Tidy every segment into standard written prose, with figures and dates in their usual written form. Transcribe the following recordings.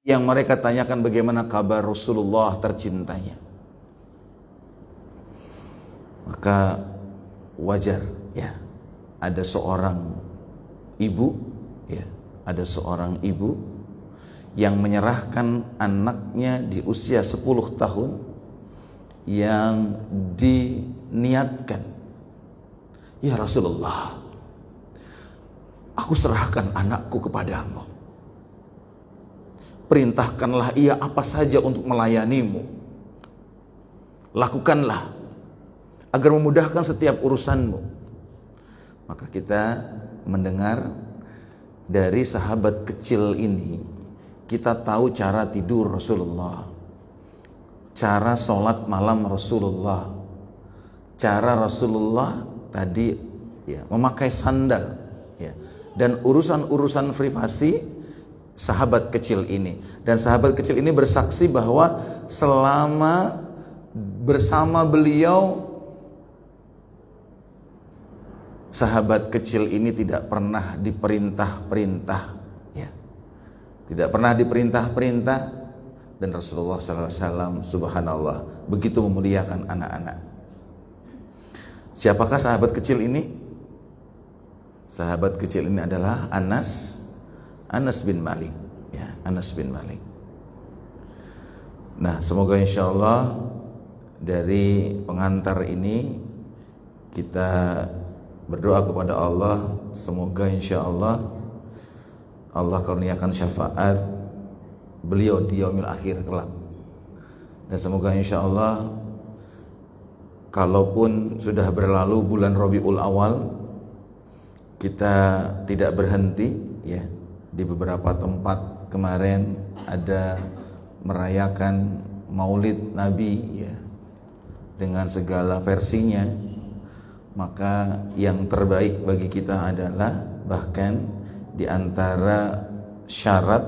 yang mereka tanyakan bagaimana kabar Rasulullah tercintanya. Maka wajar ya, ada seorang ibu ya, ada seorang ibu yang menyerahkan anaknya di usia 10 tahun yang diniatkan, ya Rasulullah, aku serahkan anakku kepadamu, perintahkanlah ia apa saja untuk melayanimu, lakukanlah agar memudahkan setiap urusanmu. Maka kita mendengar dari sahabat kecil ini, kita tahu cara tidur Rasulullah, cara sholat malam Rasulullah, cara Rasulullah tadi ya memakai sandal ya, dan urusan-urusan privasi sahabat kecil ini. Dan sahabat kecil ini bersaksi bahwa selama bersama beliau, sahabat kecil ini tidak pernah diperintah-perintah ya, tidak pernah diperintah-perintah, dan Rasulullah SAW subhanallah begitu memuliakan anak-anak. Siapakah sahabat kecil ini? Sahabat kecil ini adalah Anas bin Malik ya, Anas bin Malik. Nah, semoga insyaallah dari pengantar ini kita berdoa kepada Allah, semoga insyaallah Allah karuniakan syafaat beliau di yaumil akhir kelak. Dan semoga insyaallah kalaupun sudah berlalu bulan Rabiul Awal, kita tidak berhenti ya. Di beberapa tempat kemarin ada merayakan Maulid Nabi ya, dengan segala versinya. Maka yang terbaik bagi kita adalah, bahkan di antara syarat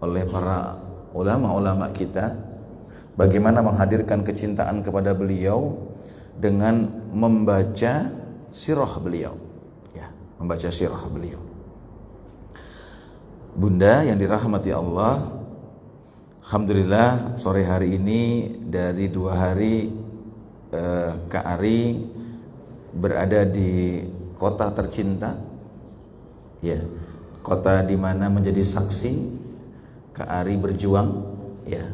oleh para ulama-ulama kita, bagaimana menghadirkan kecintaan kepada beliau dengan membaca sirah beliau ya, membaca sirah beliau. Bunda yang dirahmati Allah, alhamdulillah sore hari ini dari 2 hari Kak Ari berada di kota tercinta ya, kota di mana menjadi saksi Kak Ari berjuang ya,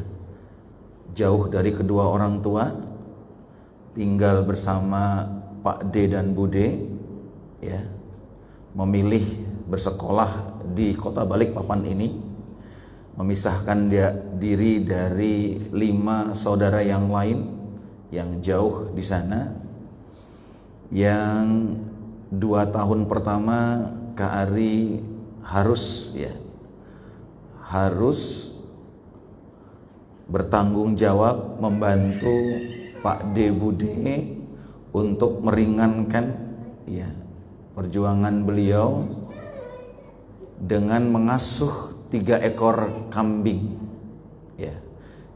jauh dari kedua orang tua, tinggal bersama Pak D dan Bu D ya, memilih bersekolah di kota Balikpapan ini, memisahkan diri dari 5 saudara yang lain yang jauh di sana. Yang 2 tahun pertama Kak Ari harus bertanggung jawab membantu Pak D Bu D untuk meringankan ya perjuangan beliau dengan mengasuh 3 ekor kambing ya,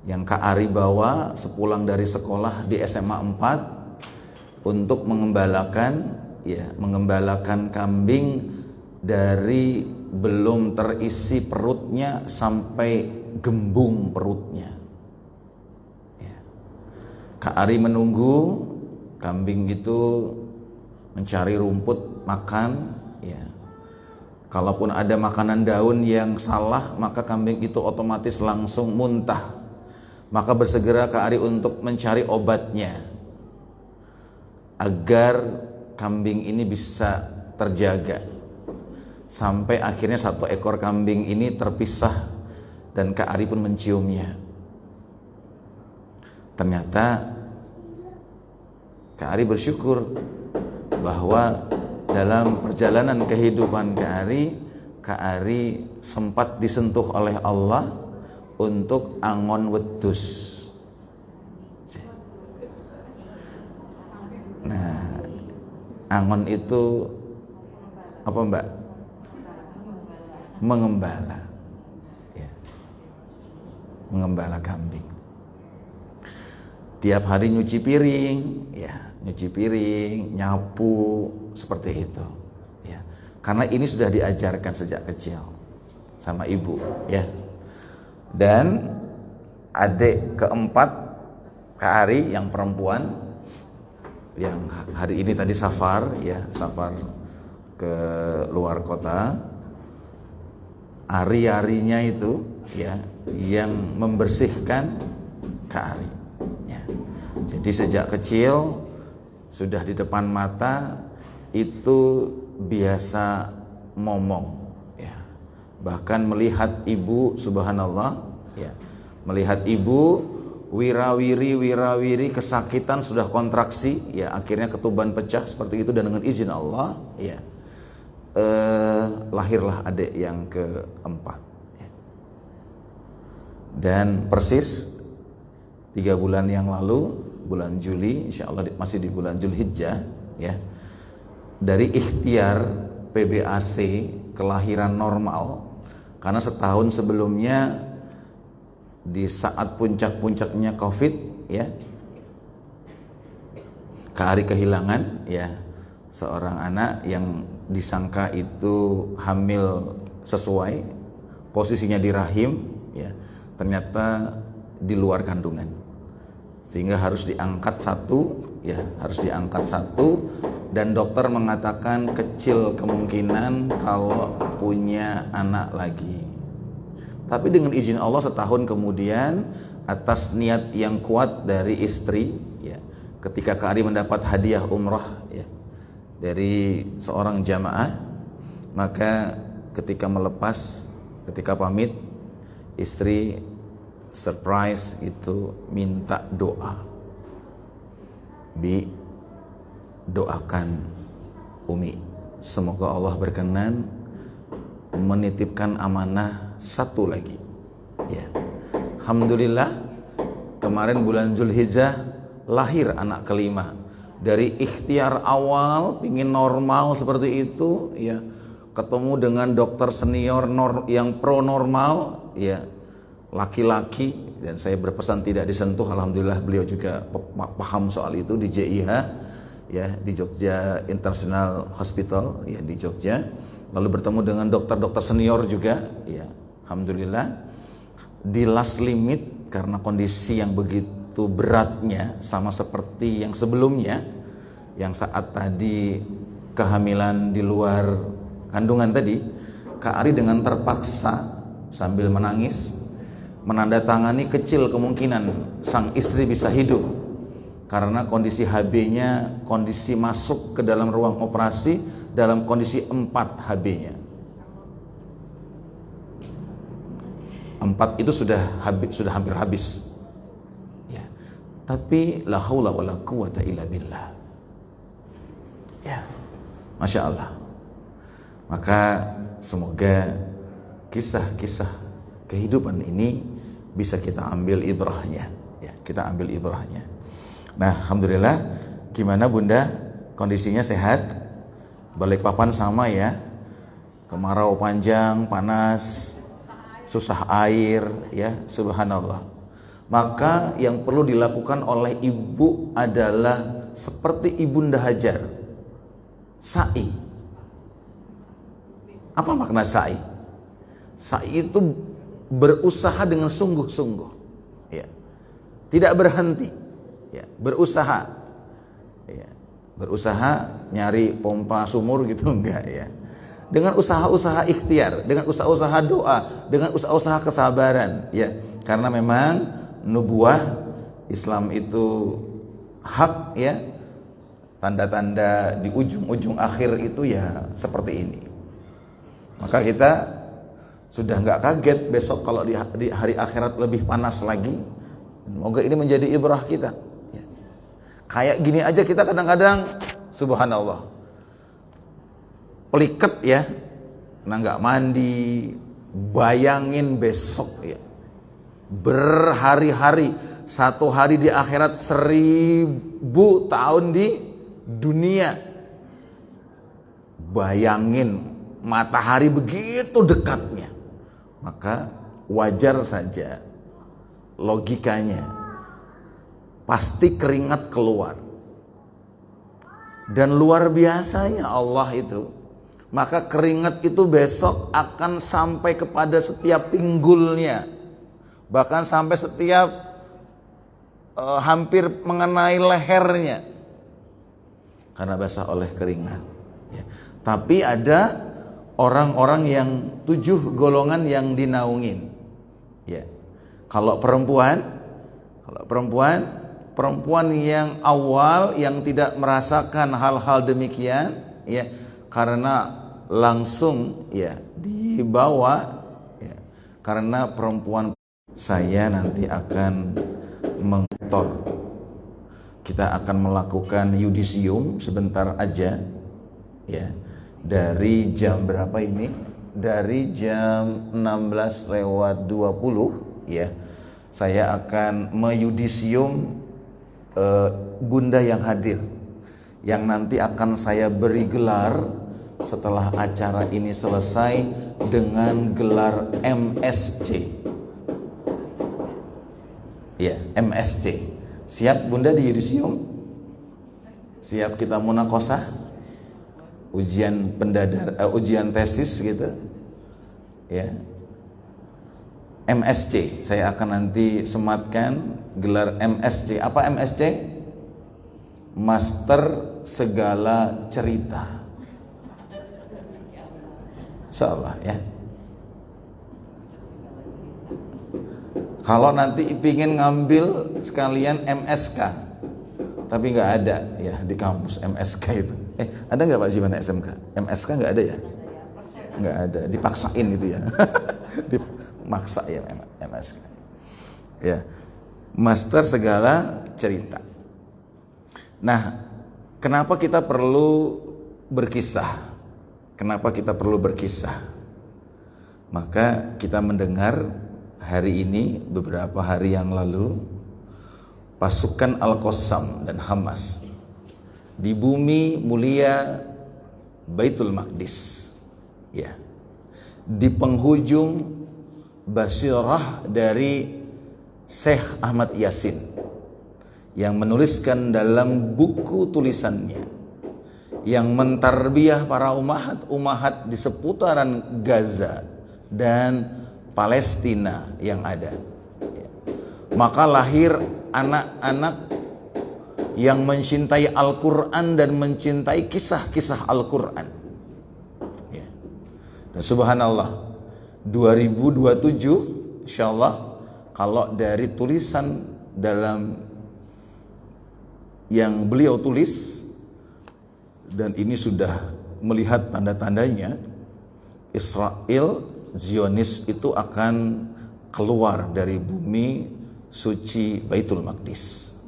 yang Kak Ari bawa sepulang dari sekolah di SMA 4 untuk mengembalakan kambing dari belum terisi perutnya sampai gembung perutnya ya. Kak Ari menunggu kambing itu mencari rumput makan ya. Kalaupun ada makanan daun yang salah, maka kambing itu otomatis langsung muntah. Maka bersegera Kak Ari untuk mencari obatnya agar kambing ini bisa terjaga. Sampai akhirnya 1 ekor kambing ini terpisah dan Kak Ari pun menciumnya. Ternyata Kak Ari bersyukur bahwa dalam perjalanan kehidupan Kak Ari sempat disentuh oleh Allah untuk angon wedhus. Nah, angon itu apa Mbak? Mengembala ya, mengembala kambing. Tiap hari nyuci piring ya, nyapu, seperti itu ya. Karena ini sudah diajarkan sejak kecil sama ibu ya. Dan adik keempat Kak Ari yang perempuan, yang hari ini tadi safar ke luar kota. Ari-arinya itu ya yang membersihkan Kak Ari ya. Jadi sejak kecil sudah di depan mata itu biasa ngomong ya. Bahkan melihat ibu, subhanallah ya, melihat ibu wirawiri kesakitan, sudah kontraksi ya, akhirnya ketuban pecah seperti itu, dan dengan izin Allah ya lahirlah adik yang keempat ya. Dan persis 3 bulan yang lalu, bulan Juli, insya Allah masih di bulan Zulhijjah ya, dari ikhtiar PBAC kelahiran normal, karena setahun sebelumnya di saat puncak-puncaknya COVID ya, Kak Ari kehilangan ya seorang anak yang disangka itu hamil sesuai, posisinya di rahim ya, ternyata di luar kandungan, sehingga harus diangkat satu dan dokter mengatakan kecil kemungkinan kalau punya anak lagi. Tapi dengan izin Allah setahun kemudian, atas niat yang kuat dari istri ya, ketika Kak Ari mendapat hadiah umrah ya dari seorang jamaah, maka ketika pamit, istri surprise itu minta doa. Bi, doakan Umi, semoga Allah berkenan menitipkan amanah satu lagi ya. Alhamdulillah kemarin bulan Zulhijjah lahir anak kelima. Dari ikhtiar awal pingin normal seperti itu ya, ketemu dengan dokter senior yang pro normal ya, laki-laki, dan saya berpesan tidak disentuh. Alhamdulillah beliau juga paham soal itu di JIH ya, di Jogja International Hospital ya, di Jogja. Lalu bertemu dengan dokter-dokter senior juga ya, alhamdulillah. Di last limit karena kondisi yang begitu beratnya, sama seperti yang sebelumnya, yang saat tadi kehamilan di luar kandungan tadi, Kak Ari dengan terpaksa sambil menangis menandatangani kecil kemungkinan sang istri bisa hidup, karena kondisi HB-nya, kondisi masuk ke dalam ruang operasi dalam kondisi 4 HB-nya. 4 itu sudah hampir habis ya. Tapi la haula wala quwata illa billah ya, Masya Allah. Maka semoga kisah-kisah kehidupan ini bisa kita ambil ibrahnya ya, kita ambil ibrahnya. Nah, alhamdulillah. Gimana Bunda, kondisinya sehat? Balikpapan sama ya, kemarau panjang, panas, susah air ya, subhanallah. Maka yang perlu dilakukan oleh ibu adalah seperti Ibunda Hajar, sa'i. Apa makna sa'i? Sa'i itu berusaha dengan sungguh-sungguh ya, tidak berhenti ya, berusaha ya, berusaha nyari pompa sumur gitu enggak ya, dengan usaha-usaha ikhtiar, dengan usaha-usaha doa, dengan usaha-usaha kesabaran ya. Karena memang nubuah Islam itu hak ya, tanda-tanda di ujung-ujung akhir itu ya seperti ini. Maka kita sudah nggak kaget besok kalau di hari akhirat lebih panas lagi. Semoga ini menjadi ibrah kita ya. Kayak gini aja kita kadang-kadang subhanallah peliket ya, karena nggak mandi. Bayangin besok ya, berhari-hari, 1 hari di akhirat, 1000 tahun di dunia. Bayangin matahari begitu dekatnya, maka wajar saja logikanya pasti keringat keluar. Dan luar biasanya Allah itu, maka keringat itu besok akan sampai kepada setiap pinggulnya, bahkan sampai setiap hampir mengenai lehernya karena basah oleh keringat. Ya. Tapi ada orang-orang yang 7 golongan yang dinaungin. Ya. Kalau perempuan yang awal yang tidak merasakan hal-hal demikian, ya, karena langsung ya dibawa, ya, karena perempuan. Saya nanti akan mentor. Kita akan melakukan yudisium sebentar aja, ya. Dari jam berapa ini? Dari jam 16:20, ya. Saya akan meyudisium Bunda yang hadir, yang nanti akan saya beri gelar setelah acara ini selesai dengan gelar MSC. Ya, MSC. Siap Bunda di yudisium? Siap kita munakosah? Ujian ujian tesis gitu. Ya. MSC. Saya akan nanti sematkan gelar MSC. Apa MSC? Master segala cerita. Insyaallah, ya. Kalau nanti ingin ngambil sekalian MSK, tapi nggak ada ya di kampus MSK itu. Ada nggak Pak Jiwan SMK? MSK nggak ada ya? Nggak ada, dipaksain itu ya. Dimaksa ya MSK. Ya, master segala cerita. Nah, kenapa kita perlu berkisah? Kenapa kita perlu berkisah? Maka kita mendengar hari ini, beberapa hari yang lalu, pasukan Al-Qassam dan Hamas di bumi mulia Baitul Maqdis, ya, di penghujung basirah dari Syekh Ahmad Yasin yang menuliskan dalam buku tulisannya yang mentarbiyah para umahat di seputaran Gaza dan Palestina yang ada. Maka lahir anak-anak yang mencintai Al-Quran dan mencintai kisah-kisah Al-Quran. Ya. Dan subhanallah, 2027 insyaallah, kalau dari tulisan dalam yang beliau tulis, dan ini sudah melihat tanda-tandanya, Israel Zionis itu akan keluar dari bumi suci Baitul Maqdis.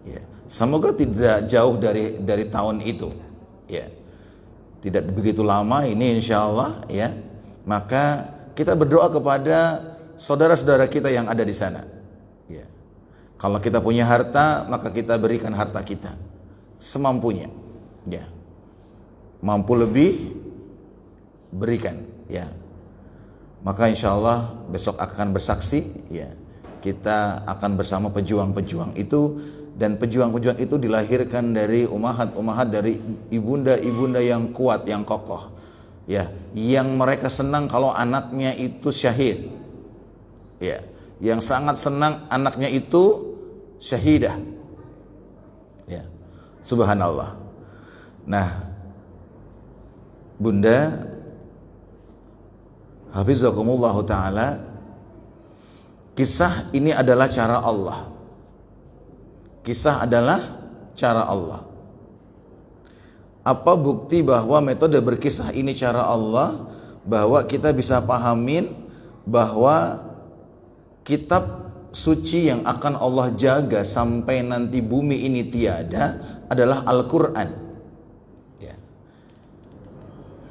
Ya, semoga tidak jauh dari tahun itu. Ya, tidak begitu lama ini insyaallah, ya. Maka kita berdoa kepada saudara-saudara kita yang ada di sana. Ya, kalau kita punya harta, maka kita berikan harta kita semampunya. Ya, mampu lebih berikan. Ya. Maka insya Allah besok akan bersaksi, ya, kita akan bersama pejuang-pejuang itu, dan pejuang-pejuang itu dilahirkan dari umahat-umahat, dari ibunda-ibunda yang kuat, yang kokoh, ya, yang mereka senang kalau anaknya itu syahid, ya, yang sangat senang anaknya itu syahidah, ya, subhanallah. Nah, Bunda hafizakumullah ta'ala, kisah ini adalah cara Allah. Kisah adalah cara Allah. Apa bukti bahwa metode berkisah ini cara Allah? Bahwa kita bisa pahamin bahwa kitab suci yang akan Allah jaga sampai nanti bumi ini tiada adalah Al-Quran.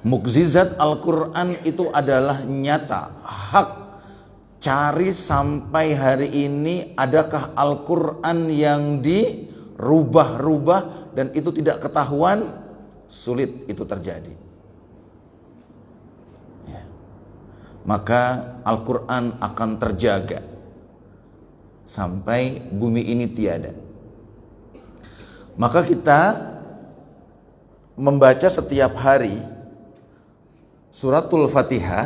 Mukjizat Al-Quran itu adalah nyata, hak. Cari sampai hari ini, adakah Al-Quran yang dirubah-rubah dan itu tidak ketahuan? Sulit itu terjadi. Ya. Maka Al-Quran akan terjaga sampai bumi ini tiada. Maka kita membaca setiap hari Suratul Fatihah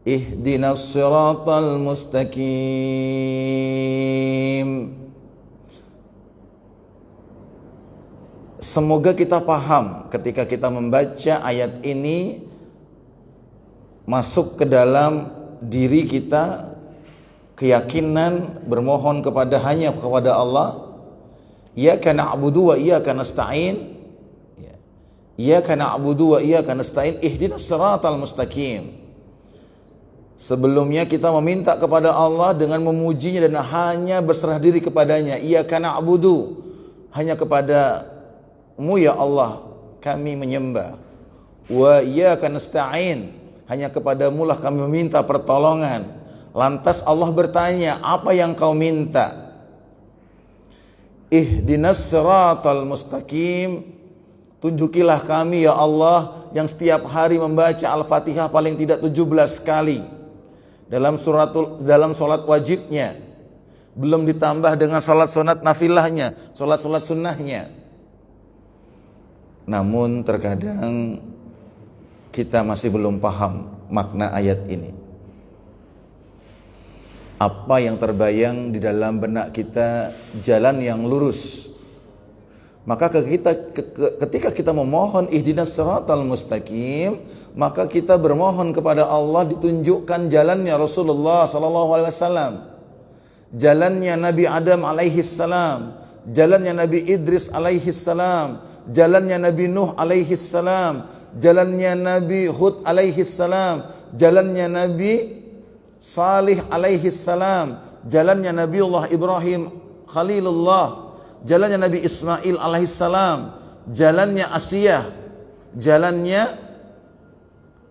ihdinas siratal mustaqim. Semoga kita paham ketika kita membaca ayat ini, masuk ke dalam diri kita keyakinan bermohon hanya kepada Allah. Iyyaka na'budu wa iyyaka nasta'in. Iyyaka na'budu wa iyyaka nasta'in ihdinas siratal mustaqim. Sebelumnya kita meminta kepada Allah dengan memujinya dan hanya berserah diri kepadanya. Iyyaka na'budu, hanya kepadamu ya Allah kami menyembah. Wa iyyaka nasta'in, hanya kepadamu lah kami meminta pertolongan. Lantas Allah bertanya, apa yang kau minta? Ihdinas siratal mustaqim, tunjukilah kami ya Allah yang setiap hari membaca Al-Fatihah paling tidak 17 kali dalam salat wajibnya, belum ditambah dengan salat sunat nafilahnya, salat sunnahnya. Namun terkadang kita masih belum paham makna ayat ini. Apa yang terbayang di dalam benak kita jalan yang lurus. Maka ketika kita memohon ihdinas siratal mustaqim, maka kita bermohon kepada Allah ditunjukkan jalannya Rasulullah sallallahu alaihi wasallam, jalannya Nabi Adam alaihi salam, jalannya Nabi Idris alaihi salam, jalannya Nabi Nuh alaihi salam, jalannya Nabi Hud alaihi salam, jalannya Nabi Salih alaihi salam, jalannya Nabiullah Ibrahim Khalilullah, jalannya Nabi Ismail alaihissalam, jalannya Asiyah, jalannya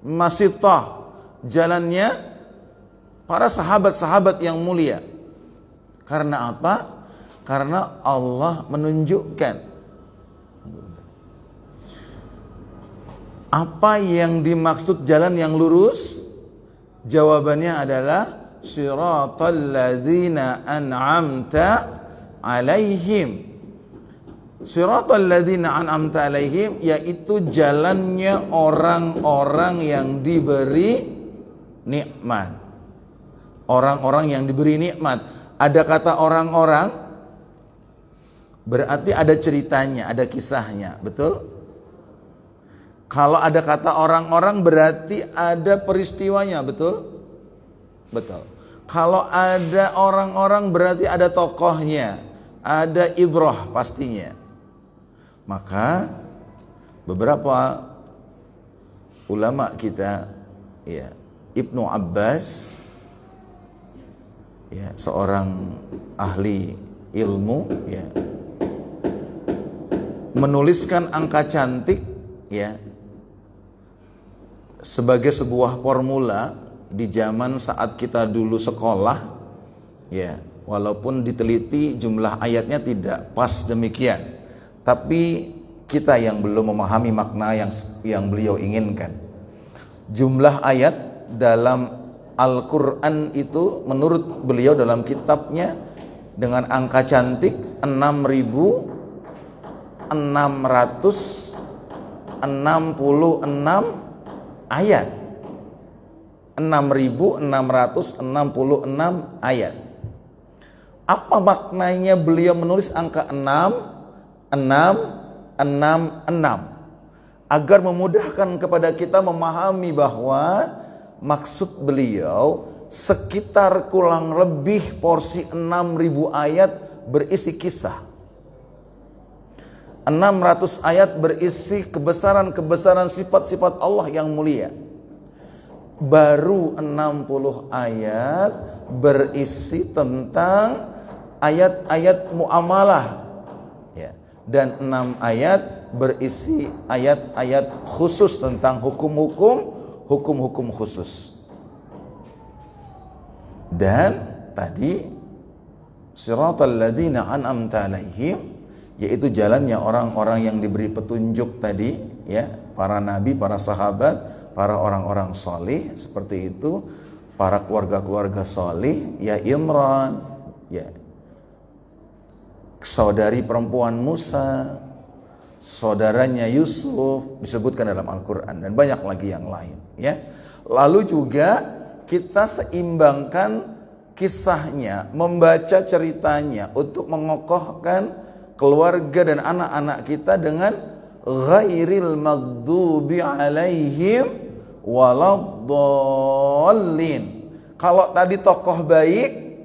Masitah, jalannya para sahabat-sahabat yang mulia. Karena apa? Karena Allah menunjukkan. Apa yang dimaksud jalan yang lurus? Jawabannya adalah siratal ladzina an'amta alaihim. Siratal ladzina an'amta alaihim, yaitu jalannya orang-orang yang diberi nikmat. Orang-orang yang diberi nikmat. Ada kata orang-orang, berarti ada ceritanya, ada kisahnya, betul? Kalau ada kata orang-orang berarti ada peristiwanya, betul? Betul. Kalau ada orang-orang berarti ada tokohnya, ada ibrah pastinya. Maka beberapa ulama kita, ya, Ibnu Abbas, ya, seorang ahli ilmu, ya, menuliskan angka cantik, ya, sebagai sebuah formula di zaman saat kita dulu sekolah, ya, walaupun diteliti jumlah ayatnya tidak pas demikian, tapi kita yang belum memahami makna yang beliau inginkan. Jumlah ayat dalam Al-Quran itu menurut beliau dalam kitabnya dengan angka cantik 6.666 ayat. 6.666 ayat. Apa maknanya beliau menulis angka 6 agar memudahkan kepada kita memahami bahwa maksud beliau sekitar kurang lebih porsi 6.000 ayat berisi kisah. 600 ayat berisi kebesaran-kebesaran sifat-sifat Allah yang mulia. Baru 60 ayat berisi tentang ayat-ayat muamalah, ya. Dan 6 ayat berisi ayat-ayat khusus tentang hukum-hukum khusus. Dan tadi siratal ladzina an'amta alaihim, yaitu jalannya orang-orang yang diberi petunjuk tadi, ya, para nabi, para sahabat, para orang-orang solih seperti itu, para keluarga-keluarga solih, ya, Imran, ya, saudari perempuan Musa, saudaranya Yusuf disebutkan dalam Al-Quran, dan banyak lagi yang lain, ya. Lalu juga kita seimbangkan kisahnya, membaca ceritanya untuk mengokohkan keluarga dan anak-anak kita dengan ghairil maghdubi alaihim waladdallin. Kalau tadi tokoh baik,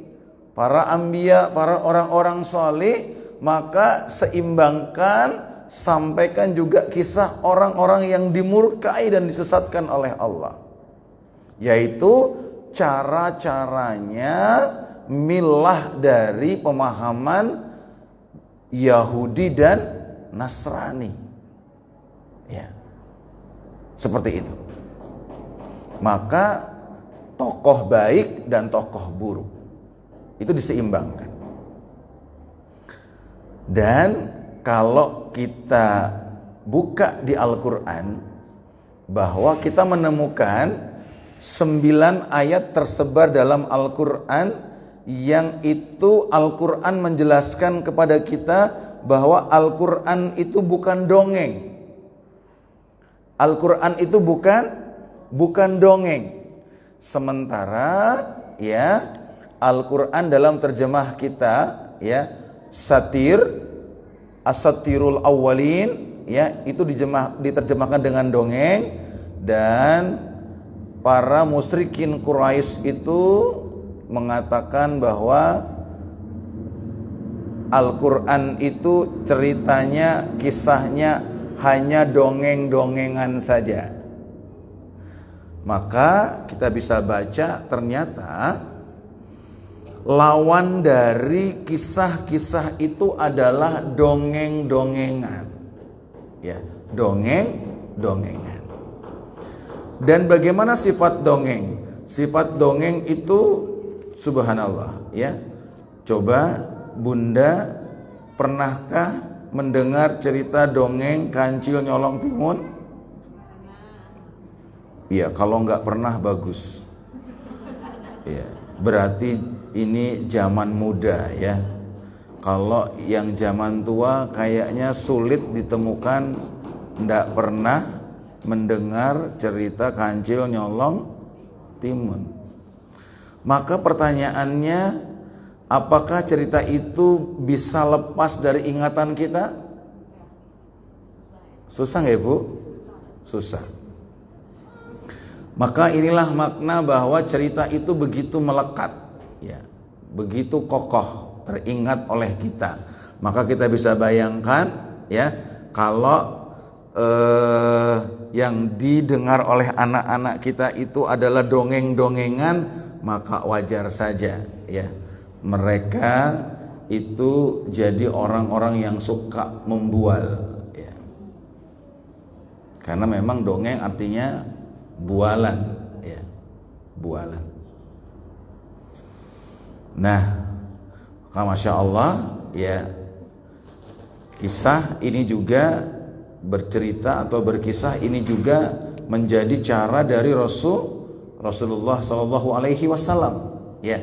para anbiya, para orang-orang saleh, maka seimbangkan, sampaikan juga kisah orang-orang yang dimurkai dan disesatkan oleh Allah, yaitu cara-caranya milah dari pemahaman Yahudi dan Nasrani, ya, seperti itu. Maka tokoh baik dan tokoh buruk itu diseimbangkan. Dan kalau kita buka di Al-Quran, bahwa kita menemukan 9 ayat tersebar dalam Al-Quran, yang itu Al-Quran menjelaskan kepada kita bahwa Al-Quran itu bukan dongeng. Al-Quran itu bukan dongeng. Sementara ya Al-Quran dalam terjemah kita, ya, asatirul awwalin, ya, itu diterjemahkan dengan dongeng. Dan para musyrikin Quraisy itu mengatakan bahwa Al-Quran itu ceritanya, kisahnya hanya dongeng-dongengan saja. Maka kita bisa baca ternyata lawan dari kisah-kisah itu adalah dongeng-dongengan, ya, dongeng-dongengan. Dan bagaimana sifat dongeng? Sifat dongeng itu subhanallah, ya. Coba Bunda, pernahkah mendengar cerita dongeng Kancil Nyolong Timun? Ya, kalau nggak pernah bagus. Ya, berarti ini zaman muda, ya. Kalau yang zaman tua kayaknya sulit ditemukan nggak pernah mendengar cerita Kancil Nyolong Timun. Maka pertanyaannya, apakah cerita itu bisa lepas dari ingatan kita? Susah nggak, Ibu? Susah. Maka inilah makna bahwa cerita itu begitu melekat, ya, begitu kokoh, teringat oleh kita. Maka kita bisa bayangkan, ya, kalau yang didengar oleh anak-anak kita itu adalah dongeng-dongengan, maka wajar saja, ya, mereka itu jadi orang-orang yang suka membual, ya. Karena memang dongeng artinya bualan, ya, bualan. Nah, masya Allah, ya, kisah ini juga bercerita atau berkisah ini juga menjadi cara dari Rasulullah Shallallahu Alaihi Wasallam, ya.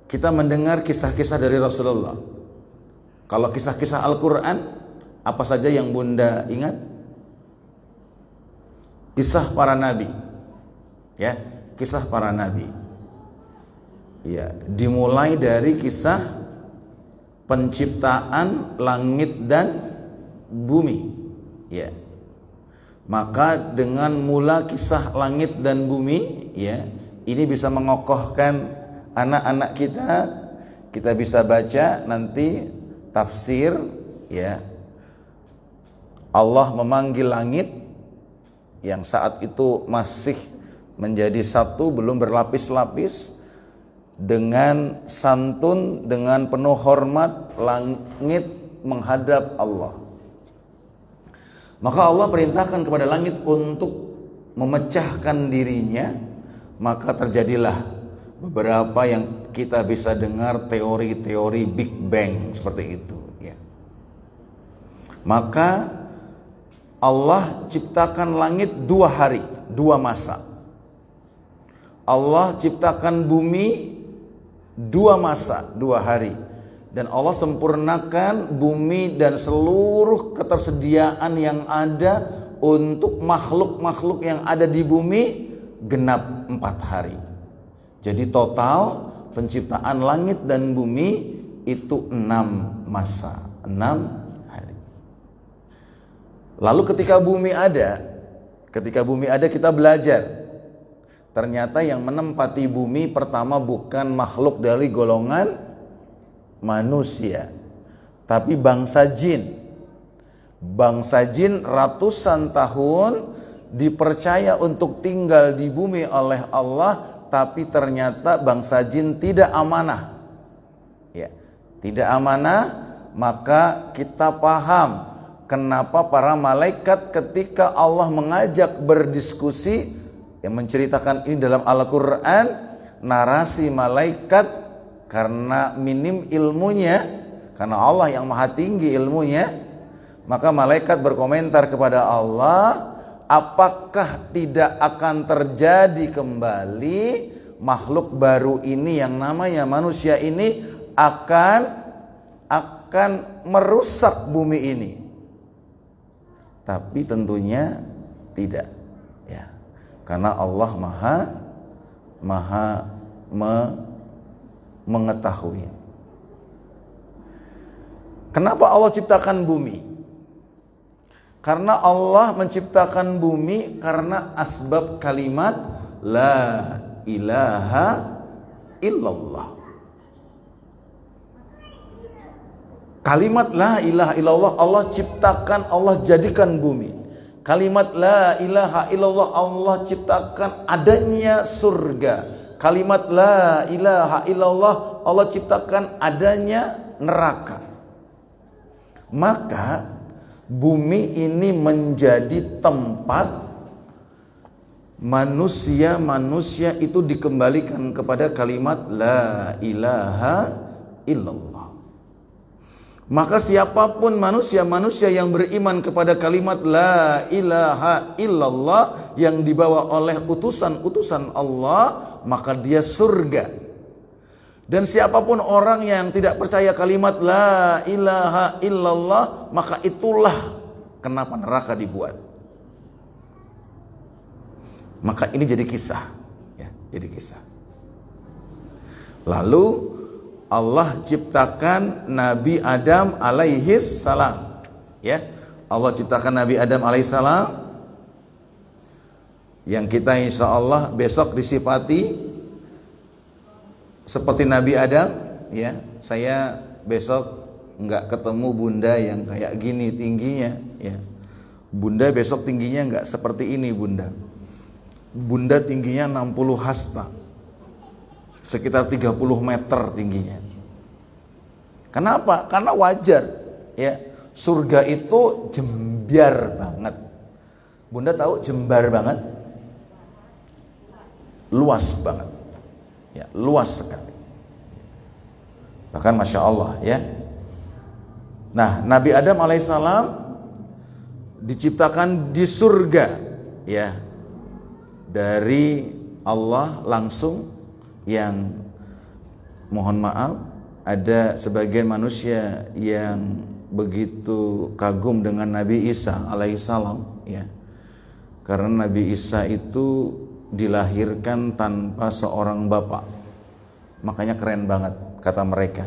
Kita mendengar kisah-kisah dari Rasulullah. Kalau kisah-kisah Al-Quran, apa saja yang Bunda ingat? Kisah para nabi, ya, kisah para nabi, ya, dimulai dari kisah penciptaan langit dan bumi, ya. Maka dengan mula kisah langit dan bumi, ya, ini bisa mengokohkan anak-anak kita. Kita bisa baca nanti tafsir, ya, Allah memanggil langit yang saat itu masih menjadi satu, belum berlapis-lapis, dengan santun, dengan penuh hormat, langit menghadap Allah. Maka Allah perintahkan kepada langit untuk memecahkan dirinya. Maka terjadilah beberapa yang kita bisa dengar teori-teori Big Bang seperti itu, ya. Maka Allah ciptakan langit 2 hari, 2 masa. Allah ciptakan bumi 2 masa, 2 hari. Dan Allah sempurnakan bumi dan seluruh ketersediaan yang ada untuk makhluk-makhluk yang ada di bumi genap 4 hari. Jadi total penciptaan langit dan bumi itu 6 masa, 6 hari. Lalu ketika bumi ada kita belajar. Ternyata yang menempati bumi pertama bukan makhluk dari golongan manusia, tapi bangsa jin. Bangsa jin ratusan tahun dipercaya untuk tinggal di bumi oleh Allah, tapi ternyata bangsa jin tidak amanah. Ya, tidak amanah, maka kita paham kenapa para malaikat ketika Allah mengajak berdiskusi, yang menceritakan ini dalam Al-Quran, narasi malaikat karena minim ilmunya, karena Allah yang maha tinggi ilmunya, maka malaikat berkomentar kepada Allah, apakah tidak akan terjadi kembali makhluk baru ini yang namanya manusia ini akan merusak bumi ini? Tapi tentunya tidak, ya, karena Allah maha mengetahui. Kenapa Allah ciptakan bumi? Karena Allah menciptakan bumi karena asbab kalimat la ilaha illallah. Kalimat la ilaha illallah Allah ciptakan, Allah jadikan bumi. Kalimat la ilaha illallah Allah ciptakan adanya surga. Kalimat la ilaha illallah Allah ciptakan adanya neraka. Maka bumi ini menjadi tempat manusia itu dikembalikan kepada kalimat la ilaha illallah. Maka siapapun manusia yang beriman kepada kalimat la ilaha illallah yang dibawa oleh utusan-utusan Allah, maka dia surga. Dan siapapun orang yang tidak percaya kalimat la ilaha illallah, maka itulah kenapa neraka dibuat. Maka ini jadi kisah, ya, jadi kisah. Lalu Allah ciptakan Nabi Adam alaihis salam, ya. Allah ciptakan Nabi Adam alaihis salam, yang kita insya Allah besok disifati seperti Nabi Adam, ya. Saya besok nggak ketemu bunda yang kayak gini tingginya, ya. Bunda besok tingginya nggak seperti ini, bunda. Bunda tingginya 60 hasta, sekitar 30 meter tingginya. Kenapa? Karena wajar, ya. Surga itu jembar banget. Bunda tahu jembar banget? Luas banget, ya, luas sekali. Bahkan Masya Allah, ya. Nah, Nabi Adam alaihissalam diciptakan di surga, ya, dari Allah langsung. Yang mohon maaf, ada sebagian manusia yang begitu kagum dengan Nabi Isa alaihissalam, ya, karena Nabi Isa itu dilahirkan tanpa seorang bapak. Makanya keren banget kata mereka.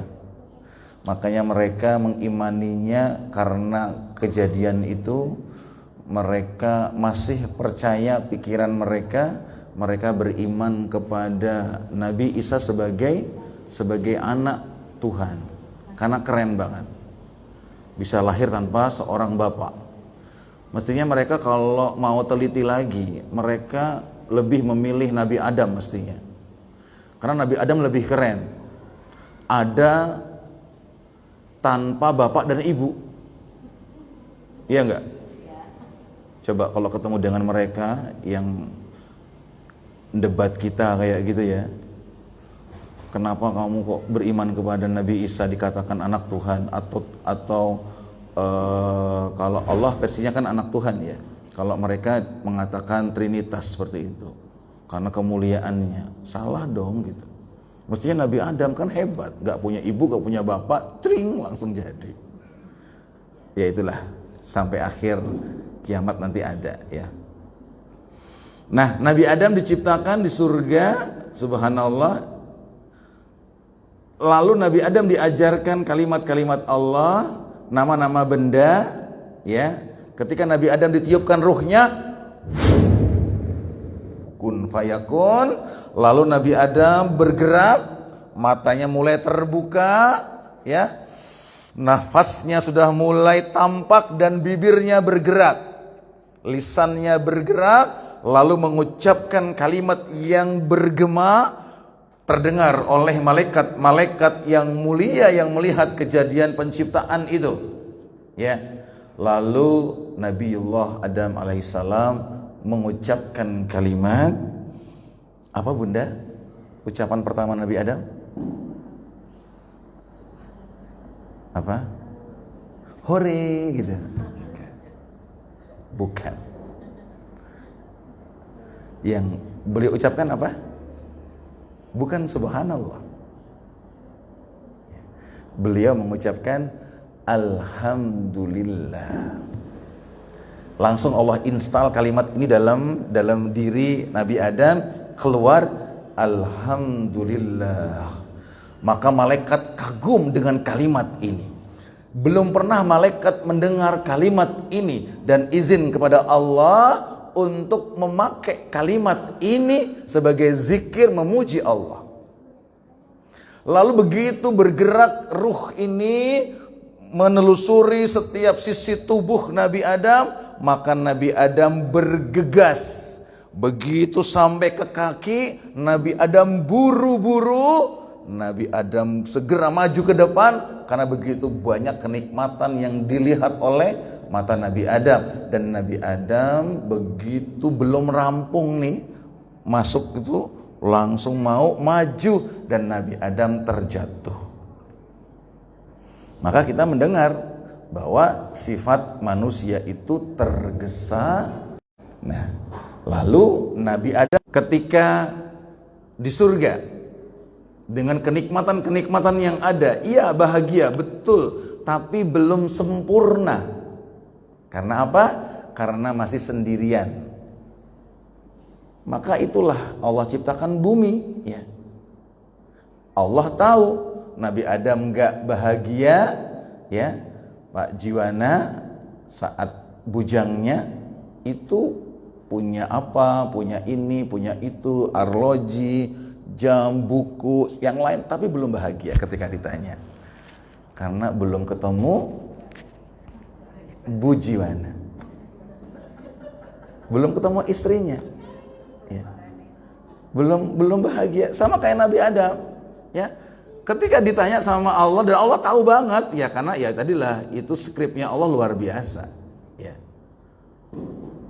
Makanya mereka mengimaninya karena kejadian itu. Mereka masih percaya, pikiran mereka beriman kepada Nabi Isa sebagai anak Tuhan. Karena keren banget, bisa lahir tanpa seorang bapak. Mestinya mereka kalau mau teliti lagi, mereka lebih memilih Nabi Adam mestinya. Karena Nabi Adam lebih keren. Ada tanpa bapak dan ibu. Iya enggak? Coba kalau ketemu dengan mereka yang debat kita kayak gitu, ya. Kenapa kamu kok beriman kepada Nabi Isa dikatakan anak Tuhan, atau kalau Allah versinya kan anak Tuhan, ya. Kalau mereka mengatakan Trinitas seperti itu karena kemuliaannya, salah dong gitu. Mestinya Nabi Adam kan hebat, gak punya ibu, gak punya bapak, tring langsung jadi. Ya itulah, sampai akhir kiamat nanti ada, ya. Nah, Nabi Adam diciptakan di surga, subhanallah. Lalu Nabi Adam diajarkan kalimat-kalimat Allah, nama-nama benda, ya. Ketika Nabi Adam ditiupkan ruhnya, kun fayakun, lalu Nabi Adam bergerak, matanya mulai terbuka, ya. Nafasnya sudah mulai tampak dan bibirnya bergerak. Lisannya bergerak, lalu mengucapkan kalimat yang bergema, terdengar oleh malaikat-malaikat yang mulia yang melihat kejadian penciptaan itu. Ya. Lalu Nabiullah Adam alaihissalam mengucapkan kalimat apa Bunda? Ucapan pertama Nabi Adam? Apa? Hore gitu. Bukan. Yang beliau ucapkan apa? Bukan subhanallah. Beliau mengucapkan alhamdulillah. Langsung Allah install kalimat ini dalam diri Nabi Adam, keluar alhamdulillah. Maka malaikat kagum dengan kalimat ini. Belum pernah malaikat mendengar kalimat ini dan izin kepada Allah untuk memakai kalimat ini sebagai zikir memuji Allah. Lalu begitu bergerak ruh ini menelusuri setiap sisi tubuh Nabi Adam, maka Nabi Adam bergegas. Begitu sampai ke kaki, Nabi Adam buru-buru, Nabi Adam segera maju ke depan karena begitu banyak kenikmatan yang dilihat oleh mata Nabi Adam. Dan Nabi Adam begitu belum rampung nih masuk itu langsung mau maju dan Nabi Adam terjatuh. Maka kita mendengar bahwa sifat manusia itu tergesa. Nah, lalu Nabi Adam ketika di surga dengan kenikmatan-kenikmatan yang ada, iya bahagia betul, tapi belum sempurna. Karena apa? Karena masih sendirian. Maka itulah Allah ciptakan bumi, ya. Allah tahu Nabi Adam gak bahagia, ya. Pak Jiwana saat bujangnya itu punya apa, punya ini, punya itu, arloji, jam, buku, yang lain, tapi belum bahagia ketika ditanya. Karena belum ketemu Bu Jiwana. Belum ketemu istrinya. Ya. Belum bahagia, sama kayak Nabi Adam, ya. Ketika ditanya sama Allah dan Allah tahu banget, ya karena ya tadilah itu skripnya Allah luar biasa, ya.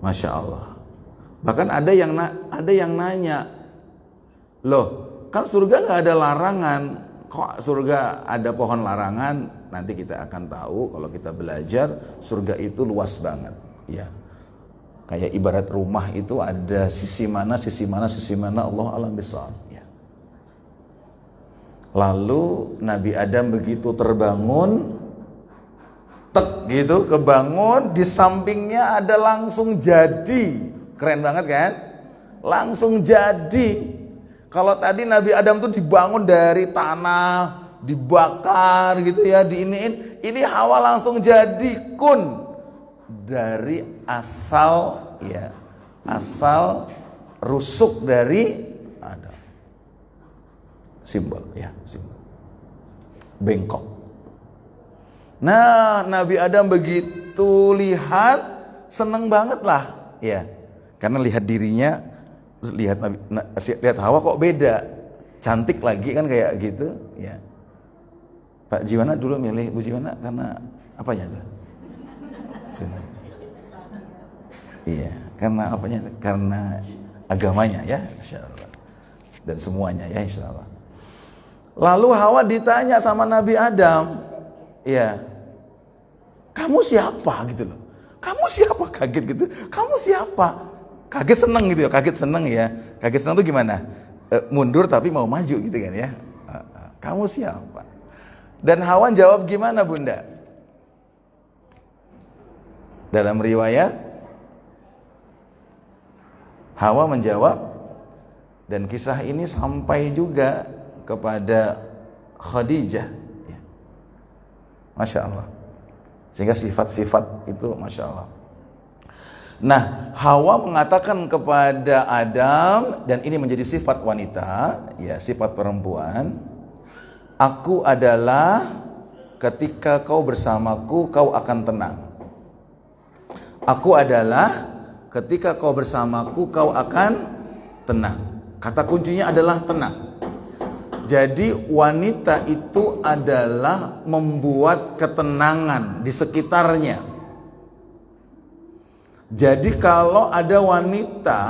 Masya Allah. Bahkan ada yang nanya, loh kan surga nggak ada larangan, kok surga ada pohon larangan? Nanti kita akan tahu kalau kita belajar, surga itu luas banget, ya. Kayak ibarat rumah itu ada sisi mana, Allah alam bisawab, ya. Lalu Nabi Adam begitu terbangun, tek gitu, kebangun, di sampingnya ada langsung jadi. Keren banget kan? Langsung jadi. Kalau tadi Nabi Adam tuh dibangun dari tanah, dibakar gitu ya, diiniin. Ini Hawa langsung jadi kun. Dari asal, ya, asal rusuk dari Adam. Simbol, ya, simbol. Bengkok. Nah, Nabi Adam begitu lihat, seneng banget lah, ya. Karena lihat dirinya, lihat Hawa kok beda, cantik lagi kan kayak gitu, ya. Pak Jiwana dulu milih Bu Jiwana karena apanya tuh? Iya, karena apanya? Karena agamanya, ya, insyaallah. Dan semuanya, ya, insyaallah. Lalu Hawa ditanya sama Nabi Adam, ya, kamu siapa gitu loh? Kamu siapa? Kaget gitu. Kamu siapa? Kaget seneng gitu ya, kaget seneng ya. Kaget seneng tuh gimana? Mundur tapi mau maju gitu kan ya. Kamu siapa? Dan Hawa jawab gimana Bunda? Dalam riwayat Hawa menjawab, dan kisah ini sampai juga kepada Khadijah, ya. Masya Allah. Sehingga sifat-sifat itu Masya Allah. Nah, Hawa mengatakan kepada Adam, dan ini menjadi sifat wanita, ya, sifat perempuan, aku adalah ketika kau bersamaku kau akan tenang. Aku adalah ketika kau bersamaku kau akan tenang. Kata kuncinya adalah tenang. Jadi wanita itu adalah membuat ketenangan di sekitarnya. Jadi kalau ada wanita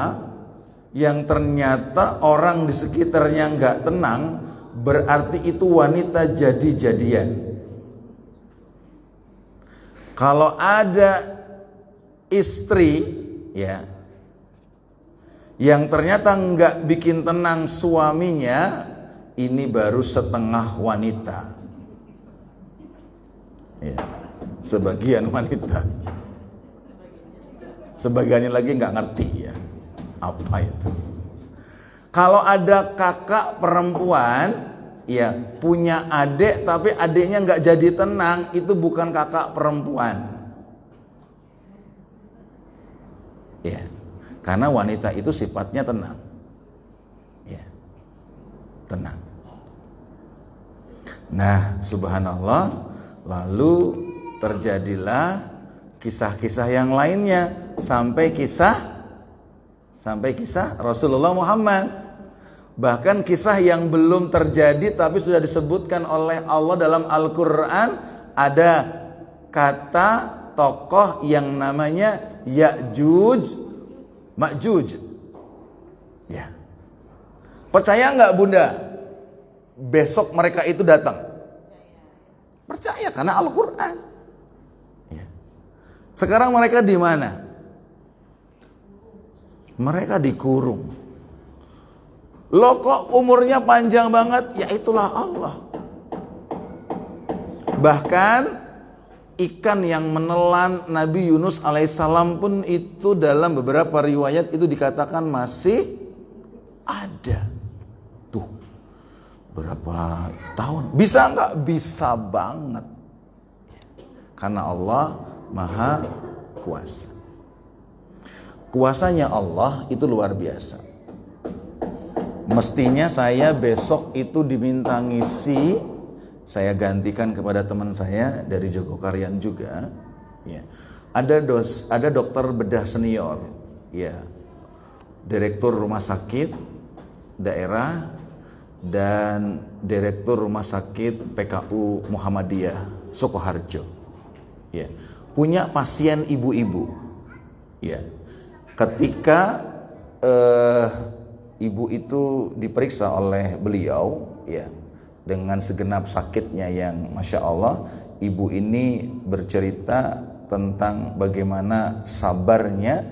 yang ternyata orang di sekitarnya nggak tenang, berarti itu wanita jadi-jadian. Kalau ada istri, ya, yang ternyata nggak bikin tenang suaminya, ini baru setengah wanita, ya, sebagian wanita. Sebagiannya lagi nggak ngerti, ya, apa itu. Kalau ada kakak perempuan, ya, punya adik tapi adiknya nggak jadi tenang, itu bukan kakak perempuan. Ya, karena wanita itu sifatnya tenang, ya, tenang. Nah, subhanallah, lalu terjadilah kisah-kisah yang lainnya sampai kisah Rasulullah Muhammad. Bahkan kisah yang belum terjadi tapi sudah disebutkan oleh Allah dalam Al-Quran, ada kata tokoh yang namanya Ya'juj Ma'juj. Ya. Percaya nggak Bunda? Besok mereka itu datang. Percaya karena Al-Quran. Ya. Sekarang mereka di mana? Mereka dikurung. Loh kok umurnya panjang banget? Ya itulah Allah. Bahkan ikan yang menelan Nabi Yunus alaihissalam pun itu dalam beberapa riwayat itu dikatakan masih ada. Tuh, berapa tahun? Bisa nggak? Bisa banget. Karena Allah Maha Kuasa. Kuasanya Allah itu luar biasa. Mestinya saya besok itu diminta ngisi, saya gantikan kepada teman saya dari Jogokarian juga, ya. Ada dokter bedah senior, ya, direktur rumah sakit daerah dan direktur rumah sakit PKU Muhammadiyah Sukoharjo, ya, punya pasien ibu-ibu, ya. Ketika ibu itu diperiksa oleh beliau, ya, dengan segenap sakitnya yang Masya Allah, ibu ini bercerita tentang bagaimana sabarnya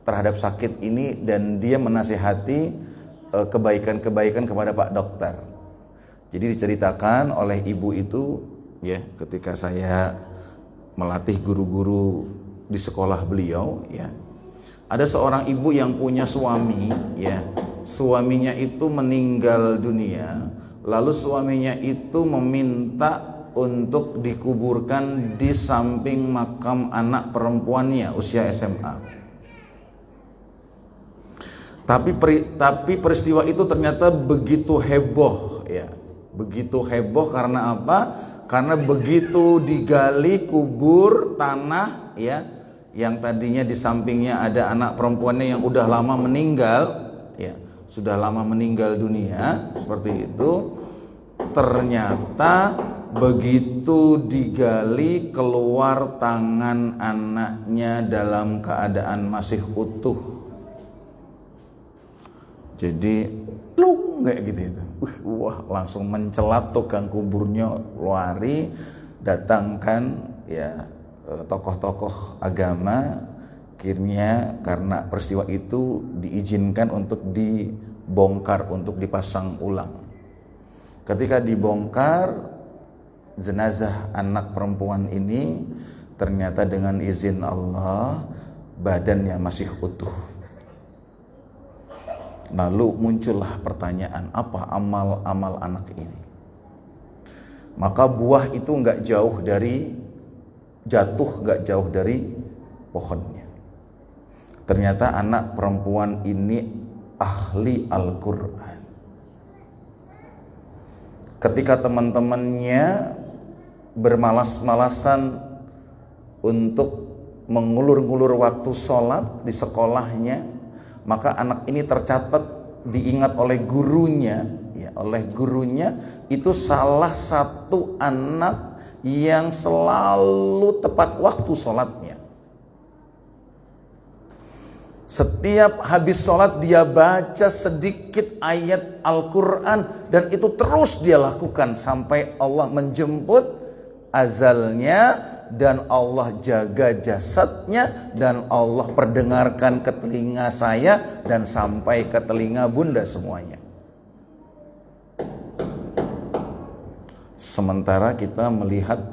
terhadap sakit ini, dan dia menasihati kebaikan-kebaikan kepada Pak Dokter. Jadi diceritakan oleh ibu itu, ya, ketika saya melatih guru-guru di sekolah beliau, ya, ada seorang ibu yang punya suami, ya, suaminya itu meninggal dunia. Lalu suaminya itu meminta untuk dikuburkan di samping makam anak perempuannya usia SMA. Tapi peristiwa itu ternyata begitu heboh, ya. Begitu heboh karena apa? Karena begitu digali kubur tanah, ya, yang tadinya di sampingnya ada anak perempuannya yang udah lama meninggal, ya, sudah lama meninggal dunia, seperti itu. Ternyata begitu digali keluar tangan anaknya dalam keadaan masih utuh. Jadi kayak gitu itu. Wah, langsung mencelat tukang kuburnya, lari, datangkan, ya, tokoh-tokoh agama. Akhirnya karena peristiwa itu diizinkan untuk dibongkar, untuk dipasang ulang. Ketika dibongkar, jenazah anak perempuan ini ternyata dengan izin Allah badannya masih utuh. Lalu muncullah pertanyaan, apa amal-amal anak ini? Maka buah itu nggak jauh dari pohonnya. Ternyata anak perempuan ini ahli Al-Quran. Ketika teman-temannya bermalas-malasan untuk mengulur-ngulur waktu sholat di sekolahnya, maka anak ini tercatat, diingat oleh gurunya, itu salah satu anak yang selalu tepat waktu sholatnya. Setiap habis sholat dia baca sedikit ayat Al-Quran, dan itu terus dia lakukan sampai Allah menjemput azalnya, dan Allah jaga jasadnya, dan Allah perdengarkan ke telinga saya dan sampai ke telinga bunda semuanya. Sementara kita melihat